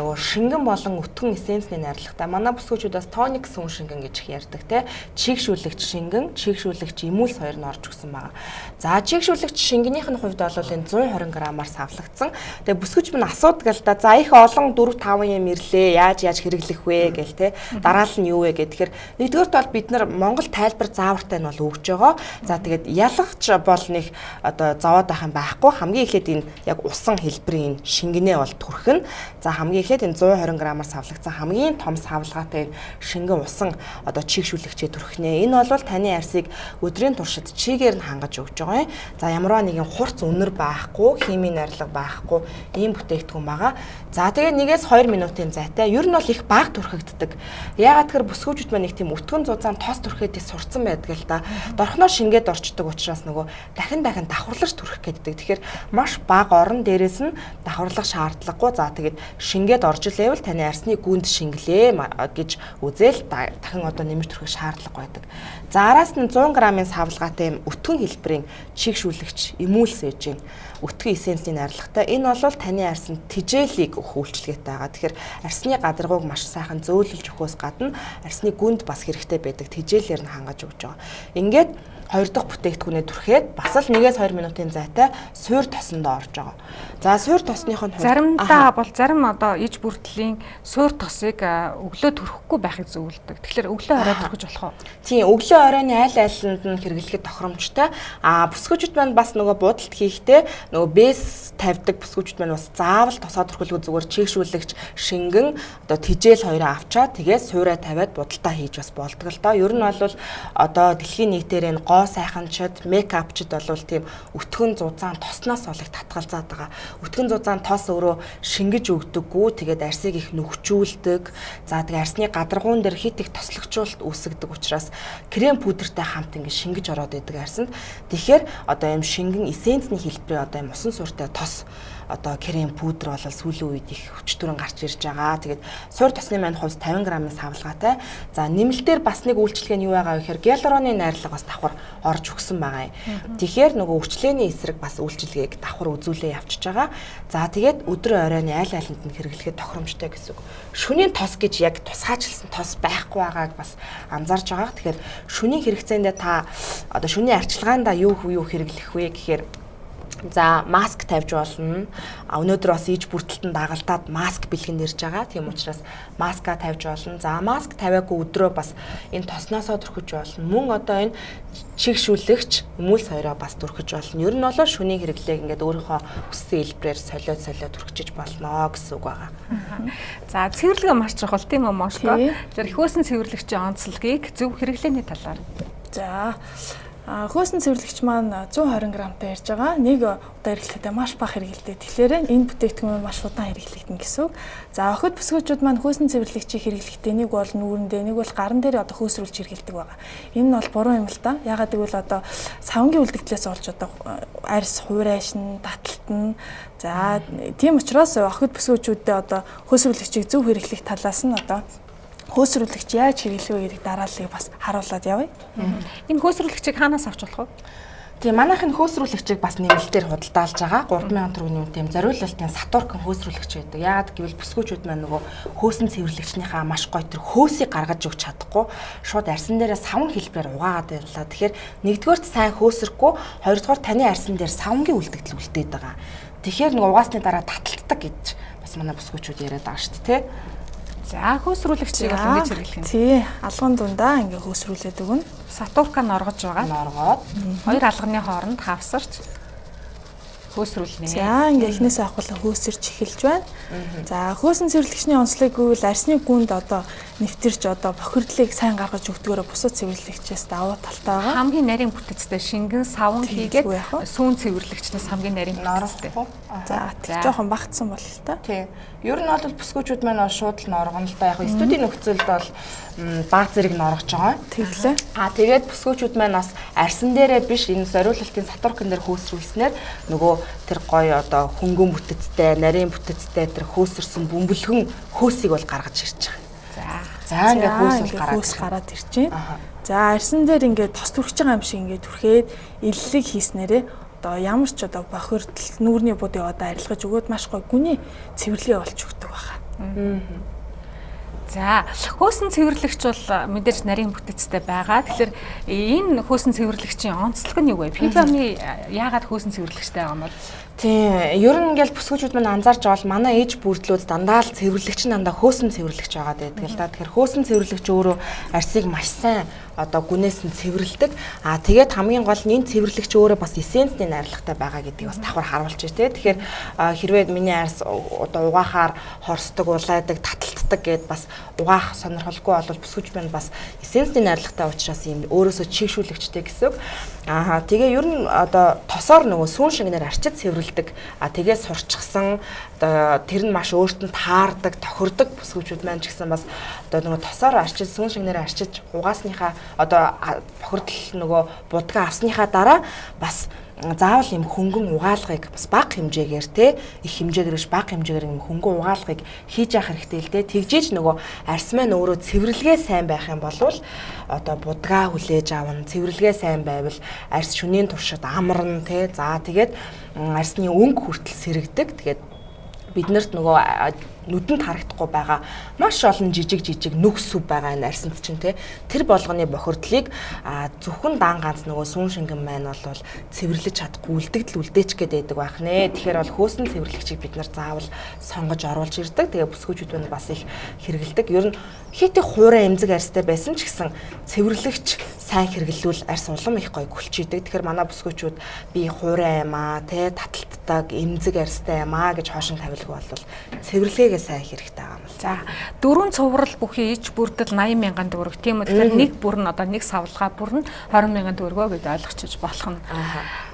нөгөө шингэн болон өтгөн эссенцний найрлагатай. Манай бүсгүүчүүд бас тоник сүн шингэн гэж их ярьдаг те. Чигшүүлэгч шингэн, чигшүүлэгч эмүүлс хоёр нь орж өгсөн байгаа. За чигшүүлэгч шингэнийх нь хувьд бол энэ 120 грамаар савлагдсан. Тэгээд бүсгүүч минь асуудаг л да. За их олон 4-5 юм ирлээ. Яаж хэрэглэх вэ гэл те. Дараа нь юу вэ гэхээр нэгдүгээрт бол бид нар Монгол тайлбар заавартай нь бол өгж байгаа. За тэгээд ялгч бол нэг одоо зовоод байх юм байхгүй. Хамгийн ихэд энэ яг усан хэлбэрийн шингэнээ бол түрхэн. За хамгийн ихэд энэ 120 грамаар савлагдсан хамгийн том савлгаатай энэ шингэн усан одоо чигшүүлэгчээ түрхнэ. Энэ бол таны арьсыг өдрийн туршид чигээр нь хангаж өгж байгаа юм. За ямарваа нэгэн хурц үнэр байхгүй, химийн найрлага байхгүй ийм бүтээгдэхүүн байгаа. За тэгээд 1-2 минутын зайтай. Ер нь бол их бага түрхэгддэг. Яагаад тэгэхээр бүсгүүчүүд маань нэг тийм өтгөн зузаан тос түрхээдээ сурцсан байдаг л да. Дорхноо шингээд орчдөг учраас нөгөө дахин давхарлаж түрхэх гэдэг. Тэгэхээр маш бага орон дээрээс нь давхарлах шаардлагагүй. За тэгээд шингээд орж ирэвэл таны арьсны гүнд шингэлээ гэж үзэл дахин одоо нэмж түрхэх шаардлага байдаг. За араас нь 100 грамын савлгаатай юм өтгөн хэлбэрийн чигшүүлэгч эмүүлс ээжийн өтгөн эссенцний найрлагатай. Энэ бол таны арьсанд тэжээлийг өгөх үйлчилгээтэй байгаа. Тэгэхээр арьсны гадаргууг маш сайхан зөөлөлж өгөхөөс гадна арьсны гүнд бас хэрэгтэй байдаг тэжээлээр нь хангаж өгч байгаа. Ингээд хоёр дахь бүтээгдэхүүнээ түрхээд бас л 1-2 минутын зайтай суур тосонд орж байгаа. За суур тосных нь заримдаа бол зарим одоо иж бүртлийн суур тосыг өглөө түрхэхгүй байхыг зөвлөдөг. Тэгэхээр өглөө орой түрхэж болох уу? Тийм, өглөө оройн аль айланд нь хэрэглэхэд тохиромжтой. Бүсгүүчүүд маань бас нөгөө буудалт хийхдээ нөгөө бэс тавьдаг бүсгүүчүүд маань бас заавал тосоо түрхэлгүй зүгээр чигшүүлэгч шингэн одоо тижэл хоёроо авчаад тэгээд суурай тавиад будалтаа хийж бас болдог л доо. Ер нь бол одоо дэлхийн нийтээр энэ сайханчид, мейкапчид болвол тийм өтгөн зузаан тосноос бол их татгалзаад байгаа. Өтгөн зузаан тос өөрөө шингэж өгдөггүй, тэгээд арьсыг их нүхжүүлдэг. За тэгээд арьсны гадаргуун дээр хит их тослогчуулт үүсгдэг учраас крем пудртай хамт ингэ шингэж ороод идэг арьсанд. Тэгэхээр одоо юм шингэн эссенцний хэлбэрийн одоо юм усан суурьтай тос одоо крем пудр бол сүүлийн үед их хүчтүрэн гарч ирж байгаа. Тэгээд суур тосны маань хувьд 50 грамын савлгаатай. За нэмэлтээр бас нэг үйлчилгээ нь юу байгаа вэ гэхээр гиалуроны найрлага бас давхар орж өгсөн байгаа юм. Тэгэхээр нөгөө үрчлээний эсрэг бас үйлчилгээг давхар үзүүлээ явчихж байгаа. За тэгээд өдрийн оройн аль айланд нь хэрэглэхэд тохиромжтой гэсэн үг. Шөнийн тос гэж яг тусгаачлсан тос байхгүй байгааг бас анзаарж байгаа. Тэгэхээр шөнийн хэрэгцээндээ та одоо шөнийн арчилгаанда юу хэрэглэх вэ гэхээр За маск тавьж болно. Өнөөдөр бас иж бүртэлтэнд дагалдаад маск бэлгэнд ирж байгаа. Тийм учраас маска тавьж болно. За маск тавиагүй өдрөө бас энэ тосноосоо түрхэж болно. Мөн одоо энэ чигшүүлэгч өмүүл соёроо бас түрхэж болно. Ер нь бол шүний хэрэглээг ингээд өөрийнхөө хүссэн хэлбэрээр солиод түрхэж болно гэсэн үг байгаа. За цэвэрлэгээ маш чухал тийм үү Мошко? Тэгэхээр хөөсөн цэвэрлэгчийн онцлогийг зөв хэрэглээний талаар. За хөөсөн цэвэрлэгч маань 120 грамтай ярьж байгаа. Нэг удаа хэрэглэхдээ маш бага хэрэгэлдэг. Тэгэхээр энэ бүтээгдэхүүн маш удаан хэрэглэгдэнэ гэсэн үг. За охид бүсгүүчүүд маань хөөсөн цэвэрлэгчийг хэрэглэхдээ нэг бол нүүрэндээ, нэг бол гарын дээр одоо хөөсрүүлж хэрэглэдэг байгаа. Энэ нь бол буруу юм л та. Ягаад гэвэл одоо савнгийн үлдэгдлээс олж одоо арьс хуурайшин, таталтна. За тийм учраас охид бүсгүүчүүдэд одоо хөөсрүүлэгчийг зөв хэрэглэх талаас нь одоо хөөсрүүлэгч яаж хэрэглэх вэ гэдэг дарааллыг бас харуулад явъя. Энэ хөөсрүүлэгчийг хаанаас авч болох вэ? Тийм манайхын хөөсрүүлэгчийг бас нэмэлтээр худалдаалж байгаа. 3000 төгрөгийн үнэтэй зориулалтын сатуркан хөөсрүүлэгч байдаг. Яагаад гэвэл бүсгүүчүүд маань нөгөө хөөсөн цэвэрлэгчнийхаа маш гоё тэр хөөсийг гаргаж өгч чадахгүй шууд арьсан дээрээ савн хэлбэрээр угаагаад байлаа. Тэгэхээр нэгдүгээрт сайн хөөсөрөхгүй, хоёрдугаар таны арьсан дээр савнгийн үлдэгдэл үлдээд байгаа. Тэгэхээр нөгөө угаасны дараа таталтдаг гэж бас манай бүсгүүчүүд яриад байгаа шүү дээ, тэ. За хөөсрүүлэгчийг бол ингэж хэрэглэх юм. Тий, алган дундаа ингээ хөөсрүүлээд өгнө. Сатурка норгож байгаа. Норгоод хоёр алганы хооронд хавсарч хөөсрүүлнэ. За ингээ эхнээсээ авахлаа хөөсөрч эхэлж байна. За хөөсөн цэвэрлэгчний онцлог гэвэл арьсны гүнд одоо нэвтэрч одоо бохирдлыг сайн гаргаж өгдгөөрөө бусад цэвэрлэгчээс давуу талтай байгаа. Хамгийн нарийн бүтэцтэй шингэн савн хийгээд сүүн цэвэрлэгчнээс хамгийн нарийн бүтэцтэй. За тэг жоохон багтсан бол л та. Тий. Ер нь бол бүсгүүчүүд маань шууд л норгоно л да. Яг студийн нөхцөлд бол баг зэрэг норгож байгаа. Тэглээ. Тэгээд бүсгүүчүүд маань бас арьсан дээрээ биш энэ зориулалтын сатуркан дээр хөөсрүүлснээр нөгөө тэр гоё одоо хөнгөн бүтэцтэй, нарийн бүтэцтэй тэр хөөсөрсөн бөмбөлгөн хөөсийг бол гаргаж ирж байгаа. За ингээ хөөс гараад ирж байна. За арьсан дээр ингээ тос түрхэж байгаа юм шиг ингээ түрхээд иллэг хийснээрээ одоо ямар ч одоо бохирдол нүүрний будыг одоо арилгаж өгөөд маш гоё гүний цэвэрлэгээ олж өгдөг байгаа. За хөөсөн цэвэрлэгч бол мэдээж нарийн бүтэцтэй байгаа. Тэгэхээр энэ хөөсөн цэвэрлэгчийн онцлог нь юу вэ? Пипами яагаад хөөсөн цэвэрлэгчтэй байгаа юм бол? Тийм. Ер нь ингээл бүсгүүчүүд маань анзаарч байгаа бол манай ээж бүрдлүүд дандаа л цэвэрлэгч дандаа хөөсөн цэвэрлэгч байгаа гэдэг л да. Тэгэхээр хөөсөн цэвэрлэгч өөрөө арьсыг маш сайн одоо гүнээс нь цэвэрлдэг. Тэгээд хамгийн гол нь энэ цэвэрлэгч өөрөө бас эссенцний найрлагатай байгаа гэдгийг бас давхар харуулж байна тий. Тэгэхээр хэрвээ миний арьс одоо угаахаар хорсдог, улайдаг, таталтдаг гэд бас угаах сонирхолгүй бол бүсгүүч маань бас эссенцний найрлагатай учраас юм өөрөөсөө чигшүүлэгчтэй гэсэн. Тэгээ ер нь одоо тосоор нөгөө сүүн шингэнээр арчиж цэвэрлдэг. Тэгээ сурчсан тэр нь маш өөртөө таардаг, тохирдог бүсгүүчүүд маань ч гэсэн бас одоо нөгөө тосоор арчиж сүүн шингэнээр арчиж угаасныхаа одоо бохирдол нөгөө будгаа авсныхаа дараа бас заавал юм хөнгөн угаалгыг бас бага хэмжээгээр те их хэмжээгээр биш бага хэмжээгээр юм хөнгөн угаалгыг хийж явах хэрэгтэй л те тэгжээж нөгөө арьс маань өөрөө цэвэрлэгээ сайн байх юм бол одоо будгаа хүлээж авна цэвэрлэгээ сайн байвал арьс шөнийн туршид амарна те за тэгээд арьсны өнгө хүртэл сэрэгдэг тэгээд биднэрт нөгөө нүдэнд харагдахгүй байгаа маш олон жижиг нүх сүв байгаа энэ арьсанд чинь тэр болгоны бохирдлыг зөвхөн дан ганц нөгөө сүүн шингэн маань бол цэвэрлэж чадахгүй үлдэгдэл үлдээч гэдэг байх нэ. Тэгэхээр бол хөөсөн цэвэрлэгчийг бид нар заавал сонгож оруулж ирдэг. Тэгээ бүсгүүчүүд нь бас их хэрэгэлдэг. Ер нь хит их хуурай эмзэг арьстай байсан ч гэсэн цэвэрлэгч сайн хэрэглүүл арьс улам их гоё гүлчийдэг. Тэгэхээр манай бүсгүүчүүд би хуурай аймаа таталтдаг эмзэг арьстай аймаа гэж хоошин тавилгүй бол цэвэрлэгээ сайн хэрэгтэй байгаа юм. За дөрвөн цуврал бүхий иж бүрдэл 80,000 төгрөг тийм үү. Тэгэхээр нэг бүр нь одоо нэг савлгаа бүр нь 20,000 төгрөгөө гэж ойлгочих болох нь.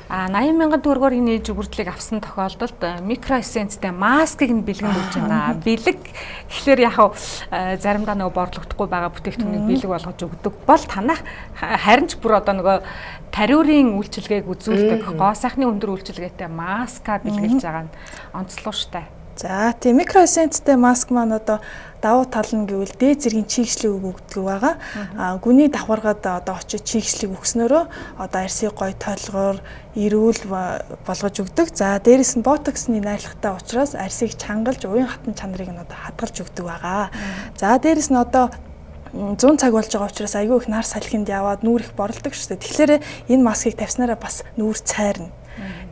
80,000 төгрөгөөр энэ иж бүрдлийг авсан тохиолдолд микроэссенцтэй маскыг нь бэлгэн өгч байгаа. Бэлэг гэхлээр яг заримдаа нөгөө борлогдохгүй байгаа бүтээгдэхүүнийг бэлэг болгож өгдөг бол танах харин ч бүр одоо нөгөө тариурын үйлчилгээг үзүүлдэг гоо сайхны өндөр үйлчилгээтэй маска бэлгэлж байгаа нь онцлог штэ. За тийм микроэссенцтэй маск маань одоо давуу тал нь гэвэл дээд зэргийн чийгшлийг өгдөг байгаа. Гүний давхаргаад одоо очиж чийгшлийг өгснөөрөө одоо арьсыг гой толгоор эрүүл болгож өгдөг. За дээрэс нь ботоксны найрлагатай учраас арьсыг чангалж уян хатан чанарыг нь одоо хадгалж өгдөг байгаа. За дээрэс нь одоо 100 цаг болж байгаа учраас айгүй их нар салхинд яваад нүүр их боролдог шүү дээ. Тэгэхээр энэ маскыг тавьснараа бас нүүр цайрна.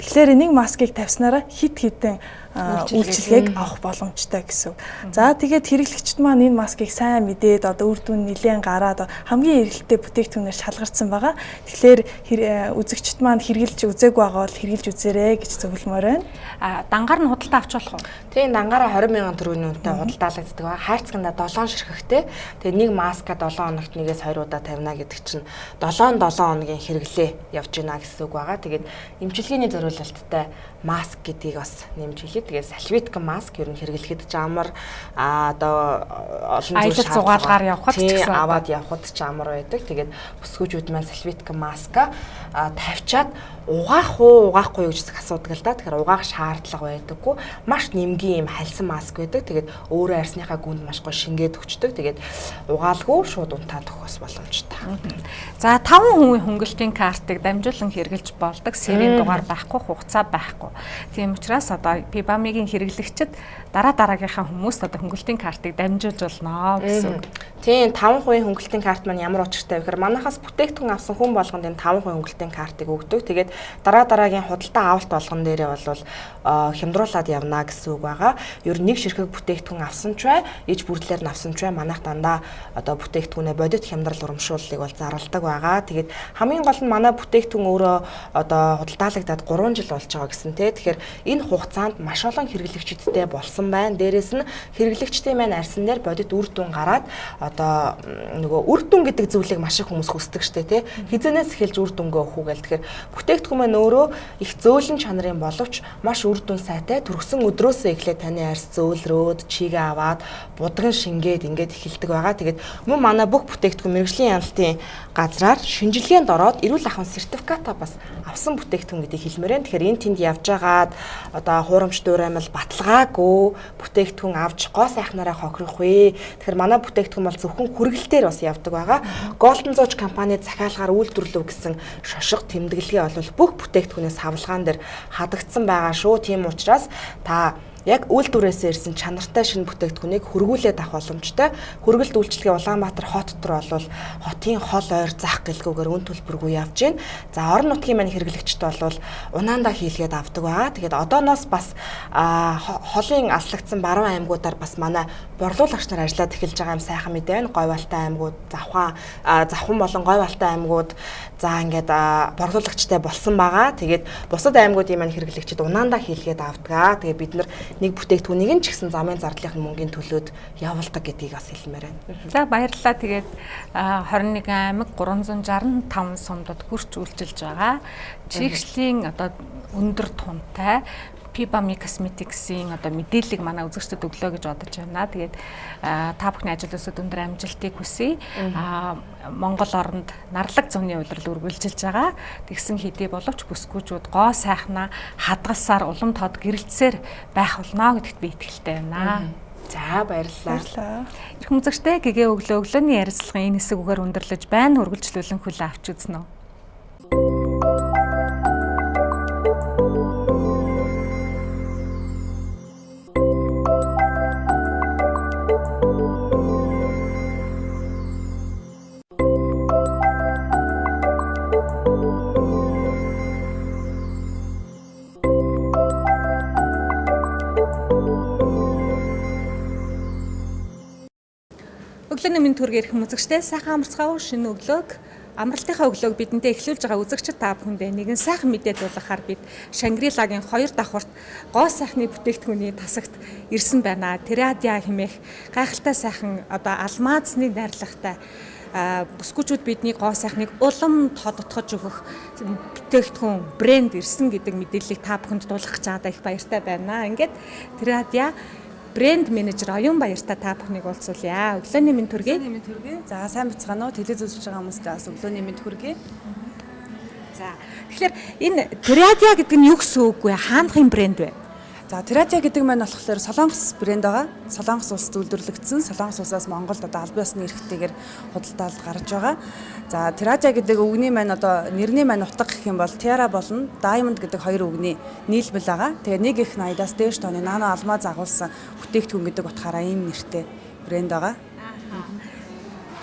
Тэгэхээр нэг маскыг тавьснараа хит хитэн үйлчилгээг авах боломжтой гэсэн. За тэгээд хэрэглэгчд маань энэ маскыг сайн мэдээд одоо үр дүн нэлээд гараад хамгийн эргэлттэй бүтээгдэхүүнээр шалгарсан байгаа. Тэгэхээр үзэгчд маань хэрэгжилж үзээгүй байгаа бол хэрэгжилж үзээрэй гэж зөвлөмөр байна. Дангаар нь худалдаа авч болох уу? Тийм, дангаараа 20,000 төгрөгийн үнэтэй худалдаалагддаг ба хайрцагнаа 7 ширхэгтэй. Тэгээ нэг маска 7 хоногт нэгээс 2 удаа тавина гэдэг чинь 7 хоногийн хэрэглээ явж гинэ гэсэн үг байгаа. Тэгээд эмчилгээний зориулалттай маск гэдгийг бас нэмж хэлье. Тэгээд салфетка маск ер нь хэрэглэхэд ч амар одоо олон зүйл зугаалгаар явхад ч гэсэн аваад явхад ч амар байдаг. Тэгээд бүсгүүчүүд маань салфетка маска тавьчаад угаахгүй гэж асуудаг л да. Тэгэхээр угаах шаардлага байдаггүй. Маш нэмгийн юм хальсан маск байдаг. Тэгээд өөрөө арьсныхаа гүнд маш гоё шингээд өгчдөг. Тэгээд угаалгүй шууд унтаад өгөх бас боломжтой. За 5 хувийн хөнгөлтийн картыг дамжуулан хэрэглэж болдог. Сэрийн дугаар байхгүй, хугацаа байхгүй. Тийм учраас одоо Pibami-гийн хэрэглэгчид дараагийнхаа хүмүүст одоо хөнгөлтийн картыг дамжуулж болно гэсэн үг. Тийм 5% хөнгөлтийн карт маань ямар учиртай вэ гэхээр манайхаас бүтээгдэхүүн авсан хүн болгонд энэ 5% хөнгөлтийн картыг өгдөг. Тэгээд дараагийн худалдаа авалт болгон дээрээ бол хямдруулаад явна гэсэн үг байгаа. Ер нь нэг ширхэг бүтээгдэхүүн авсан ч бай, иж бүрдлээр нь авсан ч бай манайх дандаа одоо бүтээгдэхүүнээ бодит хямдрал урамшууллыг бол зарладаг байгаа. Тэгээд хамгийн гол нь манай бүтээгдэхүүн өөрөө одоо худалдаалагдаад 3 жил болж байгаа гэсэн тий. Тэгэхээр энэ хугацаанд маш олон хэрэглэгчдтэй болсон байна. Дээрээс нь хэрэглэгчдийн маань арьсан дээр бодит үр дүн гараад одоо нөгөө үр дүн гэдэг зүйлийг маш их хүмүүс хүсдэг штэ тий. Хизэнээс эхэлж үр дүнгээ өгөх үү гэл. Тэгэхээр бүтээгдэхүүн маань өөрөө их зөөлөн чанарын боловч маш үр дүн сайтай төрөсөн өдрөөсөө эхлээд таны арьс зөөлрөөд чигээ аваад будган шингээд ингээд эхэлдэг байгаа. Тэгээд мөн манай бүх бүтээгдэхүүн мэргэжлийн яналтын газраар шинжилгээнд ороод эрүүл ахуйн сертификатаа бас авсан бүтээгдэхүүн гэдгийг хэлмээр байна. Тэгэхээр энэ тэнд явж байгаад одоо хуурамч дуураймал баталгаагүй бүтээгдэхүүн авч гоо сайхнараа хохирох вэ. Тэгэхээр манай бүтээгдэхүүн бол зөвхөн хүргэлтээр бас явдаг байгаа. Golden Zooch компани захиалгаар үйлдвэрлэв гэсэн шошго тэмдэглэгээ бол бүх бүтээгдэхүүнээс хавлагаан дээр хадагдсан байгаа шүү. Тийм учраас та яг үйлдвэрээс ирсэн чанартай шинэ бүтээгдэхүүнийг хөргүүлээд авах боломжтой. Хөргөлт үйлчилгээ Улаанбаатар хот дотор бол хотын хол ойр зах гэлгүүгээр үн төлбөргүй явж байна. За орон нутгийн маань хэрэглэгчд бол унаандаа хийлгээд авдаг байгаа. Тэгээд одооноос бас холын аслагдсан баруун аймагуудаар бас манай борлуулагч нар ажиллаад эхэлж байгаа юм сайхан мэдээ байна. Говьалтай аймагуд, Завхан болон Говьалтай аймагуд за ингээд борлуулагчтай болсон байгаа. Тэгээд бусад аймагуудын маань хэрэглэгчд унаандаа хийлгээд авдаг. Тэгээд бид нар нэг бүтээгдэхүүнийг нь ч гэсэн замын зардлын мөнгөний төлөөд явуулдаг гэдгийг бас хэлмээр байна. За баярлалаа. Тэгээд 21 аймаг 365 сумдад хүрч үйлчилж байгаа. Чигшлийн одоо өндөр тунтай Pibami Cosmetics-ийн одоо мэдээллийг манай үзэгчдэд өглөө гэж бодож байна. Тэгээд та бүхний ажил өсөд өндөр амжилтыг хүсье. Монгол оронд нарлаг зуны улирал үргэлжилж байгаа. Тэгсэн хэдий боловч бүсгүүчүүд гоо сайхнаа хадгалсаар улам тод гэрэлтсээр байх болно гэдэгт би итгэлтэй байна. За баярлалаа. Ирхэн үзэгчдээ гэгээ өглөөний ярилцлагын энэ хэсэг үгээр өндөрлөж байна. Үргэлжлүүлэн хүлээн авч үзнэ үү. Өглөөний мэнд хүргэх хүмүүзэгчтэй сайхан амарцгаав шинэ өглөөг амралтынхаа өглөөг бидэнтэй эхлүүлж байгаа үзэгчид та бүхэндээ нэгэн сайхан мэдээ дуулгахаар бид Шангрилагийн 2 давхурт гоо сайхны бүтээгдэхүүний тасагт ирсэн байна. Тирадиа хэмээх гайхалтай сайхан одоо алмаазны найрлагатай бүсгүүчүүд бидний гоо сайхныг улам тодотгож өгөх бүтээгдэхүүн брэнд ирсэн гэдэг мэдээллийг та бүхэнд дуулгах гэж байгаа их баяртай байна. Ингээд Тирадиа брэнд менежер Оюун Баяртай та бүхнийг уулзуулъя. Өглөөний мэнд хүргэе. За сайн бацгаана уу? Телевиз үзэж байгаа хүмүүстээ бас өглөөний мэнд хүргэе. За тэгэхээр энэ Тирадиа гэдэг нь юу гэсэн үг вэ? Хаанхын брэнд вэ? За Тирадиа гэдэг маань болохоор Солонгос брэнд байгаа. Солонгос улсад үйлдвэрлэгдсэн. Солонгос улсаас Монголд одоо албан ёсны эрхтэйгээр худалдаалд гарч байгаа. За Тирадиа гэдэг үгний маань одоо нэрний маань утга гэх юм бол Tiara болон Diamond гэдэг хоёр үгний нийлбэл байгаа. Тэгээ нэг их 80-аас дээш тооны нано алмаз агуулсан бүтээгдэхүүн гэдэг утгаараа ийм нэртэй брэнд байгаа.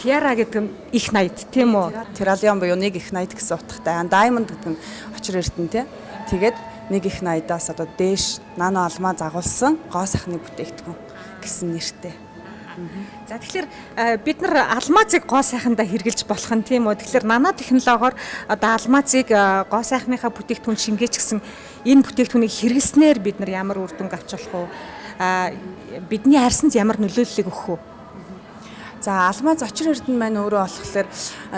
Tiara гэдэг нь их 80 тийм үү? Tiralion буюу нэг их 80 гэсэн утгатай. Diamond гэдэг нь очир эрдэнэ тий. Тэгээд 1.80-аас одоо дээш нано алмаз агуулсан гоо сайхны бүтээгдэхүүн гэсэн нэртэй. За тэгэхээр бид нар алмазыг гоо сайхандаа хэрэгжилж болох нь тийм үү. Тэгэхээр нано технологиор одоо алмазыг гоо сайхныхаа бүтээгдэхүүн шингээж гисэн энэ бүтээгдэхүүнийг хэрэглэснээр бид нар ямар үр дүнг авч болох вэ? Бидний арьсанд ямар нөлөөллийг өгөх вэ? За алмаз очир эрдэнэ маань өөрөө болохоор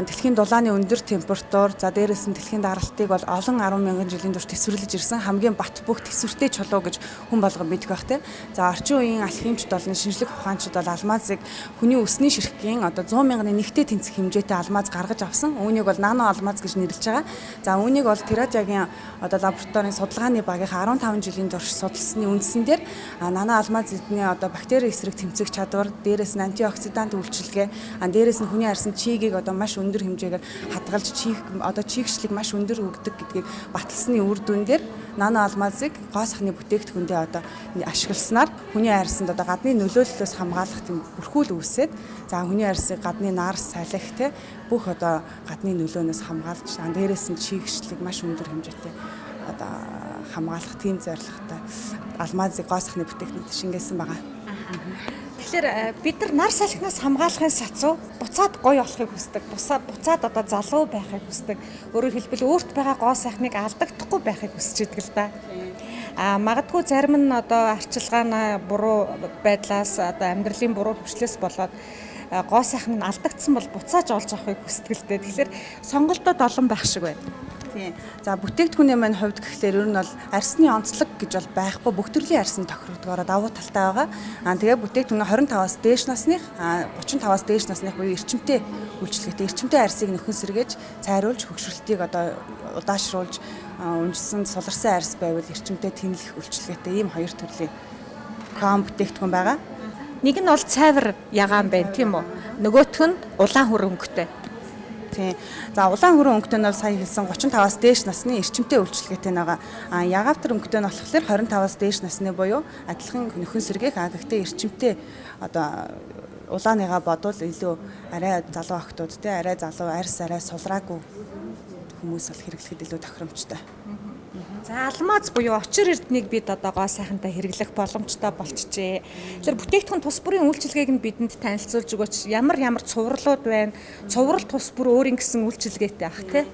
дэлхийн дулааны өндөр температур, за дээрээс нь дэлхийн даралтыг бол олон 10,000 жилийн турш тэсвэрлэж ирсэн хамгийн бат бөх тэсвэртэй чулуу гэж хүн болгон мэдэх байх тийм. За орчин үеийн алхимчид болон шинжлэх ухаанчид бол алмазыг хүний өсний ширхгийн одоо 100,000-ны нэгтэй тэнцэх хэмжээтэй алмаз гаргаж авсан. Үүнийг бол нано алмаз гэж нэрлэж байгаа. За үүнийг бол Тиражагийн одоо лабораторийн судалгааны багийнхаа 15 жилийн турш судалсны үндсэн дээр нано алмаз эдний одоо бактери эсрэг тэмцэх чадвар, дээрээс нь антиоксидант үйлчилгээ, дээрээс нь хүний арьсанд чигийг одоо маш өндөр хэмжээгээр хадгалж чийгчлэг маш өндөр өгдөг гэдгийг баталсны үр дүн дээр нано алмазыг гоо сайхны бүтээгдэхүүндээ одоо ашигласнаар хүний арьсанд одоо гадны нөлөөллөөс хамгаалах тийм бүрхүүл үүсээд за хүний арьсыг гадны наарс салхи те бүх одоо гадны нөлөөнөөс хамгаалж дээрээс нь чийгчлэг маш өндөр хэмжээтэй одоо хамгаалах тийм зорилготой алмазыг гоо сайхны бүтээгдэхүүнд шингээсэн байгаа. Тэгэхээр бид нар нар салхинаас хамгаалахын сацуу буцаад гоё болохыг хүсдэг. Буцаад одоо залуу байхыг хүсдэг. Өөрөөр хэлбэл өөрт байгаа гоо сайхныг алдагдахгүй байхыг хүсэж идэг л да. Магадгүй зарим нь одоо арчилгааны буруу байдлаас одоо амьдралын буруу хөвчлөөс болоод гоо сайхан нь алдагдсан бол буцааж олж авахыг хүсдэг л дээ. Тэгэхээр сонголтууд олон байх шиг байна. Тийм. За бүтээгдэхүүний маань хувьд гэхлээр ер нь бол арьсны онцлог гэж бол байхгүй бүх төрлийн арьсны тохирогдгоор давуу талтай байгаа. Тэгээ бүтээгдэхүүн 25-аас дээш насных 35-аас дээш насных буюу эрчимтэй үйлчлэгээтэй эрчимтэй арьсыг нөхөн сэргээж цайруулж хөгшрөлтийг одоо удаашруулж унжсан суларсан арьс байвал эрчимтэй тэнэлэх үйлчлэгээтэй ийм хоёр төрлийн крем бүтээгдэхүүн байгаа. Нэг нь бол цайвар ягаан байна тийм үү? Нөгөөх нь улаан хүр өнгөтэй. Тийм. За улаан хүрэн өнгөтэй нь сая хэлсэн 35-аас дээш насны эрчимтэй үйлчлэгээтэй байгаа. Ягавтар өнгөтэй нь болохоор 25-аас дээш насны буюу адилхан нөхөн сэргээх гэхдээ эрчимтэй одоо улааныгаа бодвол илүү арай залуу охтууд те арай залуу арьс арай сулраагүй хүмүүс бол хэрэглэхэд илүү тохиромжтой. За алмаз буюу очир эрднийг бид одоо гоо сайхантай хэрэглэх боломжтой болчихжээ. Тэгэхээр бүтээгдэхүүн тус бүрийн үйлчилгээг нь бидэнд танилцуулж өгөөч. Ямар цувралууд байна? Цуврал тус бүр өөрийн гэсэн үйлчилгээтэй ах тий.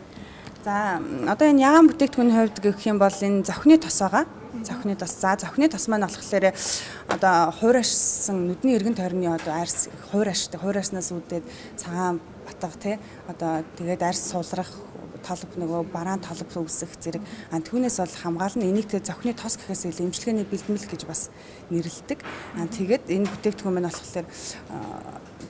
За одоо энэ ягаан бүтээгдэхүүний хувьд гэх юм бол энэ зохины тос байгаа. Зохины тос. За зохины тос маань болохоор одоо хуурайшсан нүдний эргэн тойрны одоо арьс хуурайшнаас үүдээд цагаан батга тий одоо тэгээд арьс сулрах толб нөгөө бараан толб үүсэх зэрэг түүнээс бол хамгаална. Энийг тэ зохины тос гэхээс илүү эмчилгээний бэлтгэл гэж бас нэрлэдэг. Тэгээд энэ бүтээгдэхүүн маань болохоор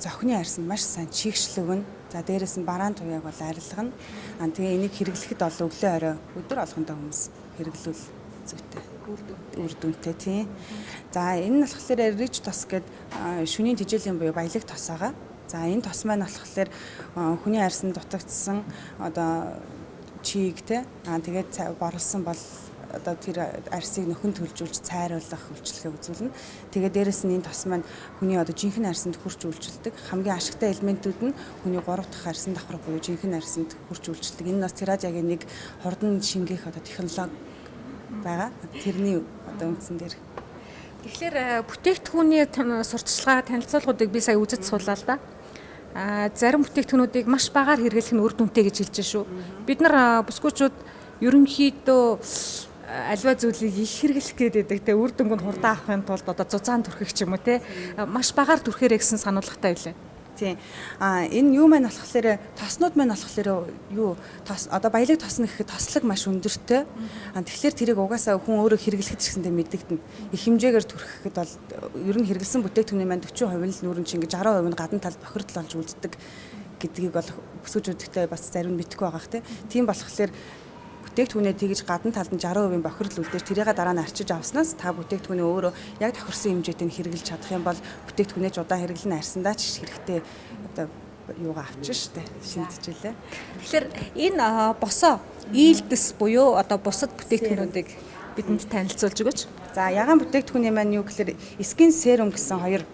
зохины арьс нь маш сайн чийгшлэгэн. За дээрээс нь бараан туяаг бол арилгана. Тэгээ энийг хэрэглэхэд бол өглөө орой өдөр болгондоо хүмүүс хэрэглүүл зүйтэй. Үр дүнтэй тийм. За энэ нь болохоор рич тос гэдэг шөнийн тижээлийн буюу баялаг тос байгаа. За энэ тос маань болохоор хүний арьсанд дутагдсан одоо чийг те тэгээд борлсон бол одоо тэр арьсыг нөхөн төлжүүлж цайруулах үйлчилгээ үзүүлнэ. Тэгээд дээрэс нь энэ тос маань хүний одоо жинхэнэ арьсанд хүрч үйлчилдэг. Хамгийн ашигтай элементүүд нь хүний 3 дахь арьсан давхар буюу жинхэнэ арьсанд хүрч үйлчилдэг. Энэ бас Тиражагийн нэг хурдан шингээх одоо технологи байгаа. Тэрний одоо үндсэн дээр. Тэгэхээр бүтээгдэхүүний сурталчилгаа танилцуулгуудыг би сая үзэж суулаа л да. Зарим бүтээгдэхүүнүүдийг маш багаар хэрэглэх нь үр дүнтэй гэж хэлж шүү. Бид нар бүсгүүчүүд ерөнхийдөө альва зүйлийг их хэрэглэх гэдэг те үр дүнг нь хурдан авахын тулд одоо зузаан түрхэх ч юм уу те маш багаар түрхээрэй гэсэн сануулгатай байлаа. Тийм. Энэ юу маань болохоор тоснууд маань болохоор юу тос одоо баялаг тосно гэхэд тослог маш өндөртэй. Тэгэхээр тэрийг угаасаа хүн өөрөө хэрэглэхэд ч гэсэндээ мэддэгдэн. Их хэмжээгээр түрхэхэд бол ер нь хэрэглэсэн бүтээгдэхүүний маань 40% нь нүүрэн чинь ингэж 10% нь гадна талд бохирдол болж үлддэг гэдгийг бол бүсгүүчүүдтэй бас зарим нь мэдэхгүй байгаа тийм болохоор бүтээгдэхүүнээ тэгж гадна талд нь 60% бохирдол үлдээж тэрийг дараа нь арчиж авснаас та бүтээгдэхүүнээ өөрөө яг тохирсон хэмжээтэй хэрэглэж чадах юм бол бүтээгдэхүүнээ ч удаан хэрэглэн арьсандаа ч хэрэгтэй одоо юугаа авчин штэ шимтжүүлээ. Тэгэхээр энэ босоо ийлдэс буюу одоо бусад бүтээгдэхүүнүүдийг бидэнд танилцуулж өгөөч. За ягаан бүтээгдэхүүний маань юу гэхээр скин серум гэсэн хоёр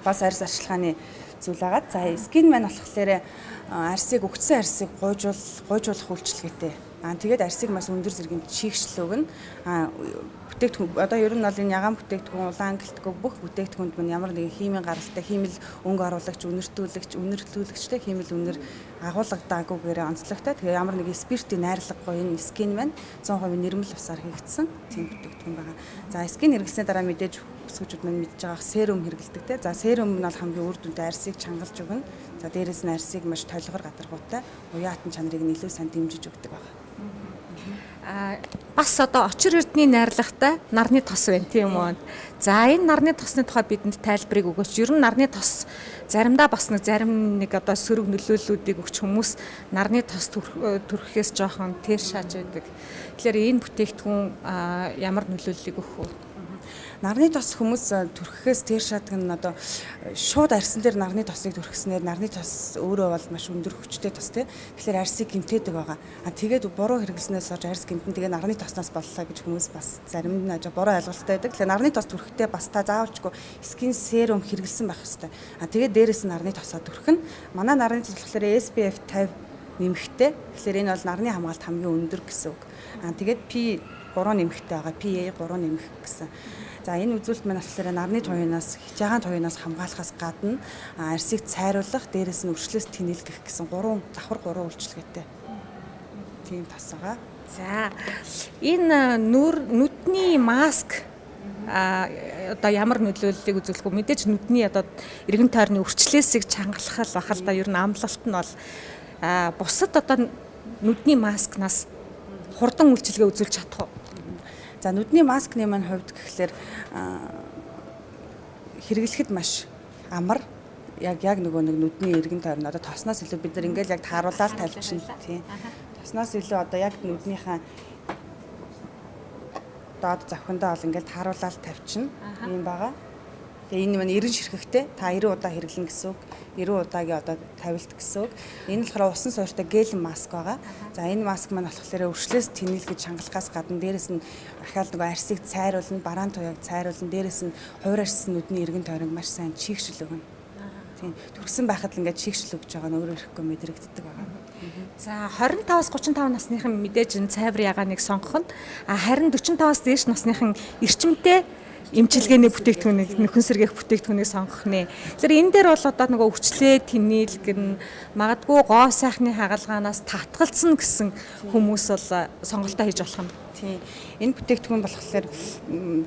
бас арьс арчилгааны зүйл байгаа. За скин маань болохоор арьсыг өгцсөн арьсыг гуйжуулах үйлчилгээтэй Тэгээд арсыг маш өндөр зэргийн чийгшил өгнө. Бүтээгдэхүүн одоо ер нь бол энэ ягаан бүтээгдэхүүн улаан гэлтгүй бүх бүтээгдэхүүнд мань ямар нэгэн химийн гаралтай химэл өнгө оруулагч, үнэртүүлэгчтэй химэл үнэр агуулгадаагүйгээр онцлогтой. Тэгээ ямар нэгэн спиртийн найрлагагүй энэ скин маань 100% нэрмэл усаар хийгдсэн тийм бүтээгдэхүүн байгаа. За скин хэрэглэсний дараа мэдээж бүсгүүчүүд мань мэдж байгаа серум хэрэглэдэг те. За серум нь бол хамгийн үр дүнтэй арсыг чангалж өгнө. За дээрээс нь арсыг маш толгор гадаргуутай уяатан чанарыг нь илүү сайн дэмжиж өгдөг байгаа. Бас одоо очир эрдний найрлагатай нарны тос байна тийм үү. За энэ нарны тосны тухай бидэнд тайлбарыг өгөөч. Ер нь нарны тос заримдаа бас зарим нэг одоо сөрөг нөлөөллүүдийг өгч хүмүүс нарны тос төрөхөөс жоохон тэр шааж байдаг. Тэгэхээр энэ бүтээгдэхүүн ямар нөлөөллийг өгөх вэ? Нарны тос хүмүүс төрөхөөс тэр шатдаг нь одоо шууд арсан дээр нарны тосыг төрөхснээр нарны тос өөрөө бол маш өндөр хүчтэй тос тий. Тэгэхээр арсыг гэмтээдэг байгаа. Тэгээд буруу хэрэглэснээс олж арс гэмтэн тэгээд нарны тоснаас боллоо гэж хүмүүс бас зарим нь буруу ойлголттой байдаг. Тэгэхээр нарны тос төрөхдөө бас та заавалчгүй скин серум хэрэглэсэн байх хэрэгтэй. Тэгээд дээрээс нь нарны тосоо төрөх нь манай нарны тос болохоор SPF 50 нэмэхтэй. Тэгэхээр энэ бол нарны хамгаалалт хамгийн өндөр гэсэн үг. Тэгээд P 3 нэмэхтэй байгаа. PA 3 нэмэх гэсэн. За энэ үзүүлэлт маань болохоор нарны туяанаас хичээгаан туяанаас хамгаалахаас гадна арсыг цайруулах, дээрээс нь өршлөөс тэнэлгэх гэсэн давхар 3 үйлчилгээтэй. Тийм тос байгаа. За энэ нүдний маск одоо ямар нөлөөллийг үзүүлэх вэ? Мэдээж нүдний одоо эргэн тойрны өвчлөөсийг чангалах бах л да ер нь амлалт нь бол бусад одоо нүдний маскнаас хурдан үйлчилгээ үзүүлж чадах уу? За нүдний маскны маань хувьд гэхэлэр хэрэглэхэд маш амар яг нөгөө нэг нүдний эргэн тойрон одоо тосноос илүү бид нар ингээл яг тааруулаад тавьчихна тийм. Тосноос илүү одоо яг нүднийхээ доод завхиндаа бол ингээл тааруулаад тавьчихна юм байгаа. Тэгээ энэ маань 90 ширхэгтэй та 90 удаа хэрэглэнэ гэсэн үг. 90 удаагийн одоо тавилт гэсэн үг. Энэ болохоор усан суурьтай гел маск байгаа. За энэ маск маань болохоор өвчлөөс тэнэлгэж чангалахаас гадна дээрэс нь ахаал нөгөө арсыг цайруулна, бараан туяаг цайруулна, дээрэс нь хувир арсны нүдний эргэн тойронд маш сайн чийгшил өгнө. Тийм. Төрсөн байхад л ингээд чийгшил өгж байгаа нь өөрөө ирэхгүй мэдрэгддэг байгаа. За 25-аас 35 насныхан мэдээж энэ цайвар ягааныг сонгох нь харин 45-аас дээш насныхан эрчимтэй эмчилгээний бүтээгдэхүүнийг нөхөн сэргээх бүтээгдэхүүнийг сонгох нэ. Тэгэхээр энэ дээр бол одоо нөгөө өвчлөө тэнэлгэн магадгүй гоо сайхны хагалгаанаас татгалцсан гэсэн хүмүүс бол сонголтоо хийж болох юм. Тийм. Энэ бүтээгдэхүүн болохоор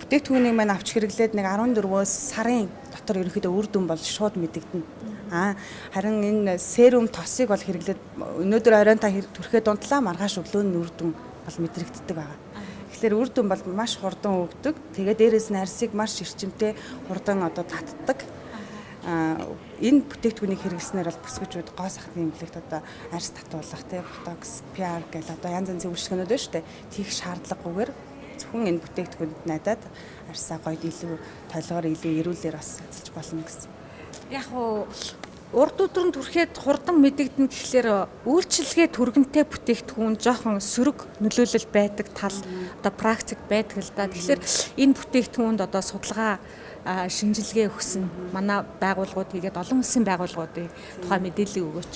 бүтээгдэхүүнийг маань авч хэрэглээд нэг 14-өөс сарын дотор ерөнхийдөө үр дүн бол шууд мэдэгдэнэ. Харин энэ серум тосыг бол хэрэглээд өнөөдөр оройн та түрхээ дунтлаа маргааш өглөө нь үр дүн бол мэдрэгддэг байгаа. Тэгэхээр үр дүн бол маш хурдан өгдөг. Тэгээд дээрээс нь арсыг маш эрчимтэй хурдан одоо татдаг. Энэ бүтээгдэхүүнийг хэрэглэснээр бол бүсгүүчүүд гоо сахны эмнэлэгт одоо арс татуулах, ботокс, PR гэл одоо янз янзын үйлчлэгнүүд байна шүү дээ. Тийх шаардлагагүйгээр зөвхөн энэ бүтээгдэхүүнд надад арсаа гойд илүү толгоор илүү эрүүлэр бас эзэлж болно гэсэн. Яг уу урд өдрөнд түрхэд хурдан мэдэгдэн гэхлээр үйлчилгээ түргэнтэй бүтээгдэхүүн жоохон сөрөг нөлөөлөл байдаг тал одоо практик байдаг л да. Тэгэхээр энэ бүтээгдэхүүнд одоо судалгаа шинжилгээ өгсөн манай байгууллагууд хийгээд олон улсын байгууллагуудын тухай мэдээлэл өгөөч.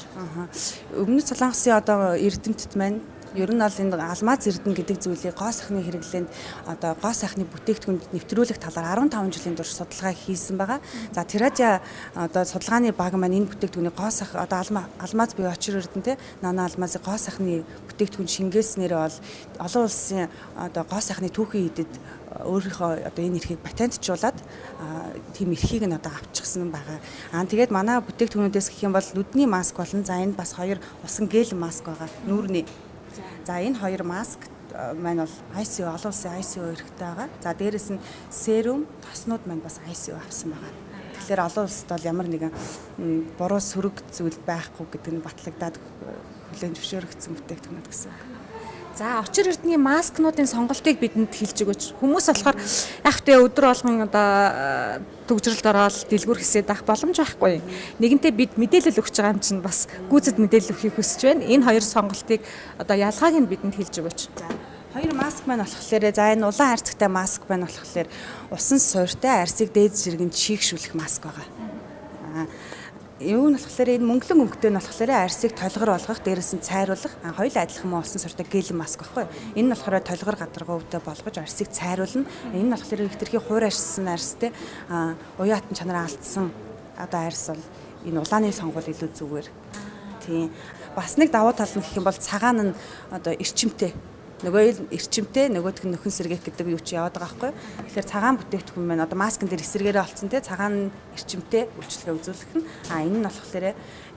Өмнөд Солонгосын одоо эрдэмтэд маань ер нь бол энэ алмаз эрдэнэ гэдэг зүйлийг гоо сайхны хэрэглээнд одоо гоо сайхны бүтээгдэхүүнд нэвтрүүлэх талаар 15 жилийн турш судалгаа хийсэн байгаа. За Теража одоо судалгааны баг маань энэ бүтээгдэхүүний гоо сайх одоо алмаз буюу очир эрдэнэ нана алмазыг гоо сайхны бүтээгдэхүүн шингээснээр бол олон улсын одоо гоо сайхны түүхийн эдэд өөрийнхөө одоо энэ эрхийг патентжуулаад тийм эрхийг нь одоо авчихсан байгаа. Тэгээд манай бүтээгдэхүүнүүдээс гэх юм бол нүдний маск болон за энэ бас 2 усан гел маск байгаа. Нүүрний. За энэ 2 маск маань бол ICU олон улсын ICU эрхтэй байгаа. За дээрэс нь серум тоснууд маань бас ICU авсан байгаа. Тэгэхээр олон улсад бол ямар нэгэн буруу сөрөг зүйл байхгүй гэдэг нь батлагдаад хүлээн зөвшөөрөгдсөн бүтээгдэхүүнүүд гэсэн. За очир эрдний маскнуудын сонголтыг бидэнд хэлж өгөөч. Хүмүүс болохоор яг тэ өдөр болгон одоо төгжрөлд ороод дэлгүүр хэсээд авах боломж байхгүй. Нэгэнтээ бид мэдээлэл өгч байгаа юм чинь бас гүйцэд мэдээлэл өгөхийг хүсэж байна. Энэ 2 сонголтыг одоо ялгааг нь бидэнд хэлж өгөөч. За 2 маск маань болохоор за энэ улаан арцтай маск маань болохоор усан суурьтай арсыг дээд зэргийн чийгшүүлэх маск байгаа. юу нь болохоор энэ мөнгөлөн өнгөтэй нь болохоор арьсыг толгор болгох, дээрээс нь цайруулах, хоёулаа адилхан муу усан суртаа гел маск байхгүй. Энэ нь болохоор толгор гадаргуу өвдө болгож арьсыг цайруулна. Энэ нь болохоор хитрхи хуур арьссан арьстэй уян хатан чанараа алдсан одоо арьс бол энэ улааны сонгуул илүү зүгээр. Тийм. Бас нэг давуу тал нь гэх юм бол цагаан нь одоо эрчимтэй. Нөгөө эрчимтэй, нөгөөх нь нөхөн сэргээх гэдэг юу чи яваад байгаа байхгүй. Тэгэхээр цагаан бүтээгдэхүүн маань одоо маскын дээр эсэргээрээ олцсон те цагаан эрчимтэй үйлчлэгээ үзүүлэх нь энэ нь болохоор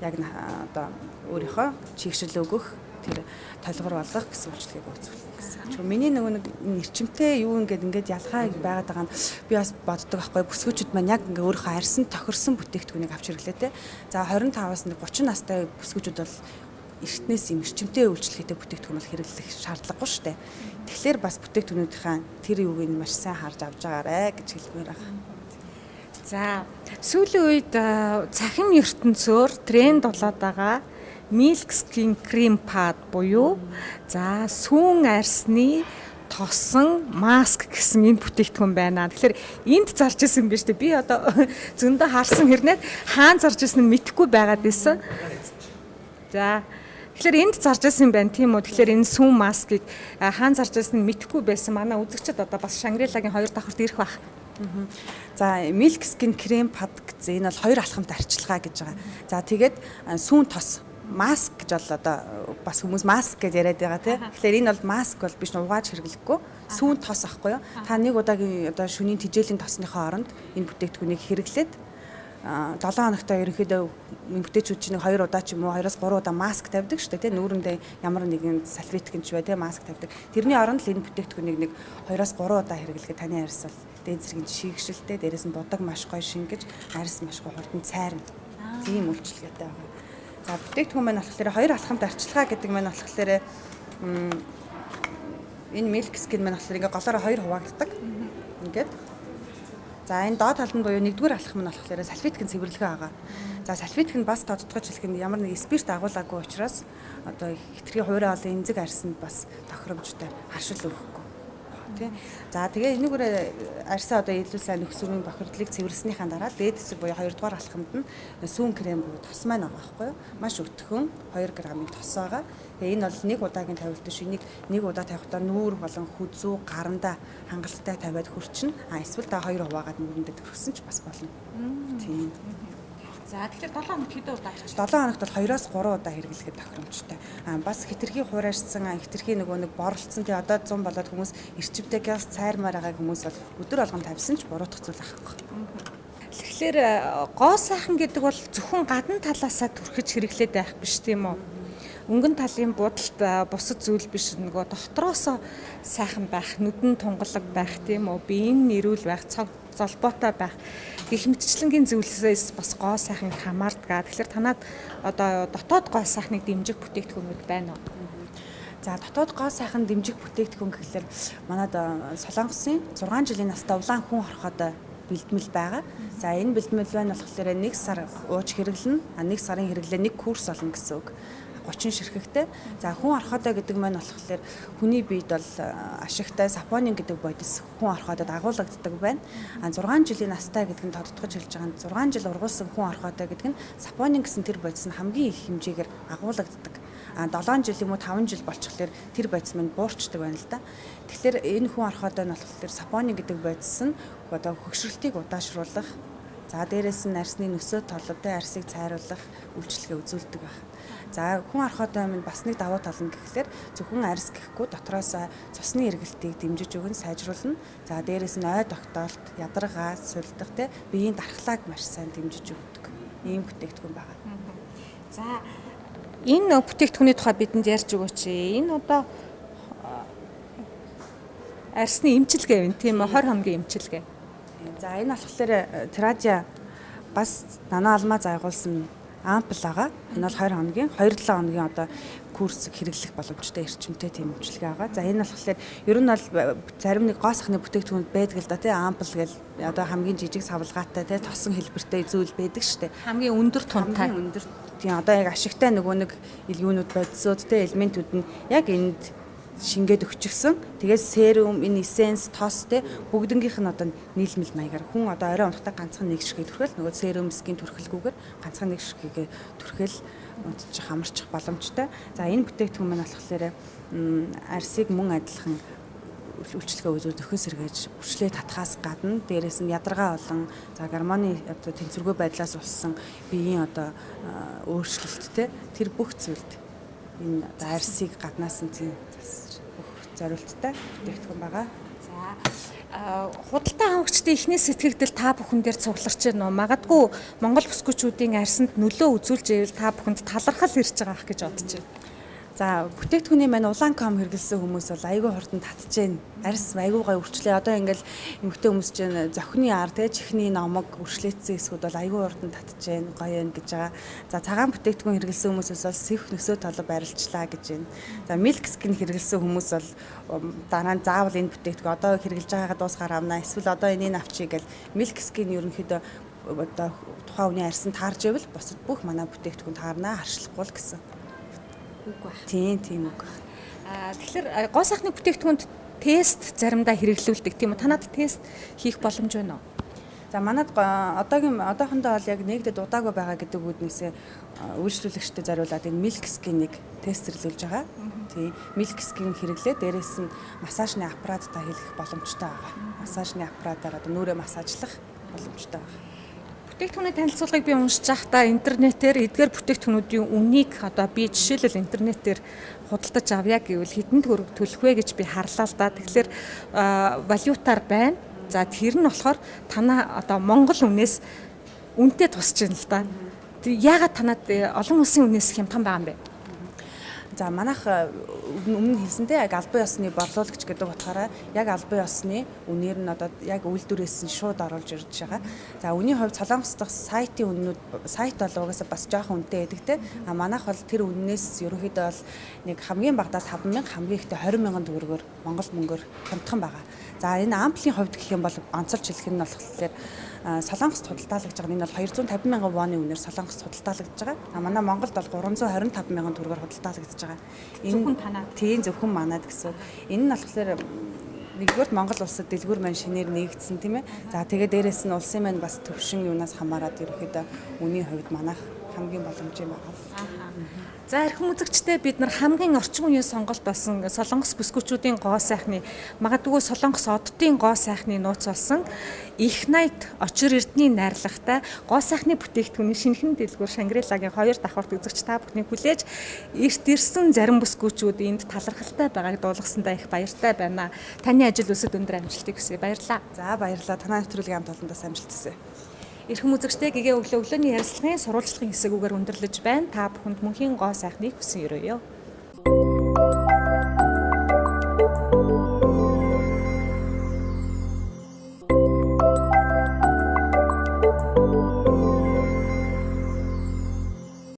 яг одоо өөрийнхөө чигшил өгөх тэр толгор болгох гэсэн үйлчлэгийг үзүүлэх гэсэн. Тэгвэл миний нөгөө нэг эрчимтэй юу ингээд ялгаа байгаад байгаа нь би бас боддог байхгүй. Бүсгүүчүүд маань яг ингээ өөрийнхөө арьсан тохирсон бүтээгдэхүүнийг авч ирлээ те. За 25-аас 30 настай бүсгүүчүүд бол эртнээс юм эрчимтэй үйлчлэгээтэй бүтээгдэхүүн бол хэрэглэх шаардлагагүй шүү дээ. Тэгэхээр бас бүтээгдэхүүнүүдийн тэр юуг нь маш сайн харж авч байгаарэ гэж хэлмээр байгаа. За сүүлийн үед цахим ертөнцөөр тренд болоод байгаа Milk Skin Cream Pad буюу за сүүн арьсны тосон маск гэсэн энэ бүтээгдэхүүн байна. Тэгэхээр энд зарж исэн юм биш үү? Би одоо зөндөө харсан хэрнээ хаан зарж исэн нь мэдэхгүй байгаад байсан. За тэгэхээр энд зарж исэн юм байна тийм үү? Тэгэхээр энэ сүүн маскыг хаан зарж исэн нь мэдэхгүй байсан. Манай үзэгчид одоо бас Шангрилагийн 2 давхарт ирэх байх. За Milk Skin Cream Pad гэсэн энэ бол 2 алхамт арчилгаа гэж байгаа. За тэгээд сүүн тос маск гэж бол одоо бас хүмүүс маск гэж яриад байгаа тийм. Тэгэхээр энэ бол маск бол биш угааж хэрэглэхгүй. Сүүн тос ахгүй юу? Та нэг удаагийн одоо шөнийн тижээлийн тосныхоо оронд энэ бүтээгдэхүүнийг хэрэглээд 7 хоногт ерөнхийдөө эмэгтэйчүүд чинь 2 удаа ч юм уу 2-3 удаа маск тавьдаг шүү дээ тийм. Нүүрэндээ ямар нэгэн салфетик ч бай тийм маск тавьдаг. Тэрний оронд л энэ бүтээгдэхүүнийг 2-3 удаа хэрэглэхэд таны арьс бол дээд зэргийн шийгшилтэй, дээрээс нь будаг маш гоё шингэж, арьс маш гоё хурдан цайрна. Тийм үйлчлэгээтэй байгаа. За бүтээгдэхүүн маань болохоор 2 алхамт арчилгаа гэдэг маань болохоор энэ Milk Skin маань болохоор ингээ голоороо 2 хуваагддаг. Ингээд. За энэ доод талд нь буюу 1-р алхам нь болохоор салфетикийн цэвэрлэгээ байгаа. За салфетик нь бас тодтогч хэлэх нь ямар нэг спирт агуулаагүй учраас одоо хитрхи хуурай олон эмзэг арьсанд бас тохиромжтой харшил өгөхгүй. Тийм. За тэгээ энэгээр арьсаа одоо илүү сайн нөхцөрийн бохирдлыг цэвэрлснийхаа дараа дээд хэсэг буюу 2-р алхамд нь сүүн крем буюу тос маань байгаа байхгүй юу? Маш өтгөн 2 грамын тос байгаа. Тэгээ энэ бол нэг удаагийн тавилт биш. Энийг нэг удаа тавихдаа нүүр болон хүзүү гарандаа хангалттай тавиад хөрчин. Эсвэл та 2 хуваагаад нүрэндээ төрсөн ч бас болно. Тийм. За тэгэхээр 7 хоног хэдэн удаа арчилж? 7 хоногт бол 2-оос 3 удаа хэрэглэхэд тохиромжтой. Бас хитрхи хуурайшсан, хитрхи нөгөө нэг борлцсон тий одоо 100 болоод хүмүүс эрчимтэй газ цайрмаар байгаа хүмүүс бол өдөр болгон тавьсан ч буруутгах зүйл байхгүй. Тэгэхээр гоо сайхан гэдэг бол зөвхөн гадна талаасаа түрхэж хэрэглээд байх биш тийм үү? Өнгөн талын будалд бусад зүйл биш нөгөө дотроосоо сайхан байх, нүдэн тунгалаг байх тийм үү? Биеийн нэрүүл байх, цог золбоотой байх гэх мэтчлэнгийн зүйлсээс бас гоо сайхан хамаардаг. Тэгэхээр танад одоо дотоод гоо сайхныг дэмжих бүтээгдэхүүнүүд байна уу? За дотоод гоо сайхан дэмжих бүтээгдэхүүн гэхэлэр манад Солонгосын 6 жилийн настай улаан хүн хорхоод бэлтгэл байгаа. За энэ бэлтгэл байна болохоор 1 сар ууж хэрэглэнэ. 1 сарын хэрэглээ 1 курс олно гэсэн үг. 30 ширхэгтэй. За хүн орхоодоо гэдэг маань болохоор хүний биед бол ашигтай сапонин гэдэг бодис хүн орхоодод агуулгаддаг байна. 6 жилийн настай гэдэг нь тодтогч хэлж байгаа нь 6 жил ургуулсан хүн орхоодоо гэдэг нь сапонин гэсэн тэр бодис нь хамгийн их хэмжээгээр агуулгаддаг. 7 жил юм уу 5 жил болчихлоор тэр бодис маань буурчдаг байна л да. Тэгэхээр энэ хүн орхоодоо нь болохоор сапонин гэдэг бодис нь одоо хөгшрөлтийг удаашруулах, за дээрээс нь арьсны нөсөө толгойтой арьсыг цайруулах үйлчлэгээ үзүүлдэг байна. За хүн орхоодоо минь бас нэг давуу тал нь гэхлээр зөвхөн арьс гэхгүй дотроос цусны эргэлтийг дэмжиж өгнө, сайжруулна. За дээрээс нь ой тогтоолт, ядаргаа, сулдах те биеийн дархлааг маш сайн дэмжиж өгдөг. Ийм бүтээгдэхүүн байгаа. За энэ бүтээгдэхүүний тухай бидэнд ярьж өгөөч. Энэ одоо арьсны эмчилгээ байна тийм үү? 20 хоногийн эмчилгээ. За энэ болохоор Тража бас нана алмаа зайгуулсан ампл байгаа. Энэ бол 20 хоногийн 2-7 хоногийн одоо курс хэрэглэх боломжтой эрчимтэй тийм эмчилгээ байгаа. За энэ болохоор ер нь бол зарим нэг гоо сахны бүтээгдэхүүнд байдаг л да тий ампл гэл одоо хамгийн жижиг савлгаатай тий тосон хэлбэртэй зүйл байдаг штэ. Хамгийн өндөр тунтай. Тийм одоо яг ашигтай нөгөө нэг юунууд бодисууд тий элементүүд нь яг энд шингээд өгчихсөн. Тэгээд серум, энэ эссенс, тос те бүгднгийнх нь одоо нийлмэл маягаар хүн одоо орой унтахтаа ганцхан нэг ширхэг түрхэл нөгөө серум скин түрхэлгүйгээр ганцхан нэг ширхэгээ түрхэл унтчих хамарчих боломжтой. За энэ бүтээгдэхүүн маань болохоор арсыг мөн адилхан үйлчлэгээ үзүүл нөхөн сэргээж үрчлээ татхаас гадна дээрээс нь ядаргаа болон за гормоны одоо тэнцвэргүй байдлаас болсон биеийн одоо өөрчлөлттэй тэр бүх зүйлд энэ одоо арсыг гаднаас нь засаж бүх зорилттой бүтээгдэхүүн байгаа. За худалдан авагчдын эхний сэтгэгдэл та бүхэн дээр цугларч байна уу? Магадгүй Монгол бүсгүйчүүдийн арсанд нөлөө үзүүлж ивэл та бүхэнд талархал ирж байгаа ах гэж бодож байна. За бүтээгдэхүүний маань улаан хэрэглэсэн хүмүүс бол айгүй хурдан татчихээн. Арьс айгүй гой үрчлээ. Одоо ингээл эмэгтэй хүмүүс чинь зохины ар те чихний номог үрчлээцсэн эсгүүд бол айгүй хурдан татчихээн. Гоё юм гэж байгаа. За цагаан бүтээгдэхүүн хэрэглэсэн хүмүүсээс бол сэх нөсөө толгой барилчлаа гэж байна. За милк скин хэрэглэсэн хүмүүс бол дараа нь заавал энэ бүтээгдэхүүн одоо хэрэглэж байгаагаа дуусгаар авнаа. Эсвэл одоо энийг авчий гэл милк скин ерөнхийдөө одоо тухайн хүний арьсанд таарж ивэл бусад бүх манай бүтээгдэхүүн таарнаа харшлахгүй л гэсэн. Үгүй бах. Тийм үг. Тэгэхээр гоо сайхны бүтээгдэхүүнд тест заримдаа хэрэглүүлдэг тийм үү? Танад тест хийх боломж байна уу? За манад одоохондоо бол яг нэгдэд удаагүй байгаа гэдэг үүднээсээ үйлчлүүлэгчтэй зориулаад энэ милк скинийг тестерлүүлж байгаа. Тийм милк скин хэрэглээ дээрээс нь массажны аппараттай хийх боломжтой байгаа. Массажны аппаратаар одоо нүрээ массажлах боломжтой байгаа. Бүтээгдэхүүний танилцуулгыг би уншиж байхдаа интернетээр эдгээр бүтээгдэхүүнүүдийн үнийг одоо би жишээлбэл интернетээр худалдаж авъя гэвэл хэдэн төгрөг төлөх вэ гэж би харлаа л да. Тэгэхээр валютаар байна. За тэр нь болохоор танаа одоо Монгол үнээс үнэтэй тусч байна л да. Яагаад танад олон улсын үнээс хямдхан байгаа юм бэ? За манайх өмнө хэлсэнтэй яг албан ёсны борлуулагч гэдэг утгаараа яг албан ёсны үнээр нь одоо яг үйлдвэрээс нь шууд оруулж ирж байгаа. За үнийн хувьд Солонгос дахь сайтын үннүүд сайт бол угаасаа бас жоохон үнэтэй байдаг те. А манайх бол тэр үннээс ерөнхийдөө бол нэг хамгийн багадаа 5,000 хамгийн ихдээ 20,000 төгрөгөөр Монгол мөнгөөр хямдхан байгаа. За энэ амплийн хувьд гэх юм бол онцолж хэлэх нь болохоор Солонгост худалдаалагдж байгаа. Энэ бол 250,000 воны үнээр Солонгост худалдаалагдж байгаа. А манай Монголд бол 325,000 төгрөгөөр худалдаалагдж байгаа. Зөвхөн танаад. Тийм зөвхөн манад гэсэн. Энэ нь болохоор нэгдүгээр Монгол улсад дэлгүүр маань шинээр нэгдсэн тийм ээ. За тэгээд дээрэс нь улсын маань бас төвшин юунаас хамаарат ерөөхдөө үнийн хувьд манайх хамгийн боломжтой байгаа. За эрхэм үзэгчдээ бид нар хамгийн орчин үеийн сонголт болсон Солонгос бүсгүйчүүдийн гоо сайхны магадгүй Солонгос оддын гоо сайхны нууц болсон их найт очир эрдний найрлагатай гоо сайхны бүтээгдэхүүний шинэхэн дэлгүүр Шангрилагийн 2 давхарт үзэгч та бүхнийг хүлээж эрт ирсэн зарим бүсгүйчүүд энд талархалтай байгааг дуулгасандаа их баяртай байна. Таны ажил үсэд өндөр амжилтыг хүсье. Баярлалаа. За баярлалаа. Танай нэвтрүүлгийн хамт олондоос амжилт хүсье. Эрхэм үзэгчдээ гэгээ өглөөний ярилцлагын сурвалжлагын хэсэг үгээр өндөрлөж байна. Та бүхэнд мөнхийн гоо сайхныг хүсэн өрөөё.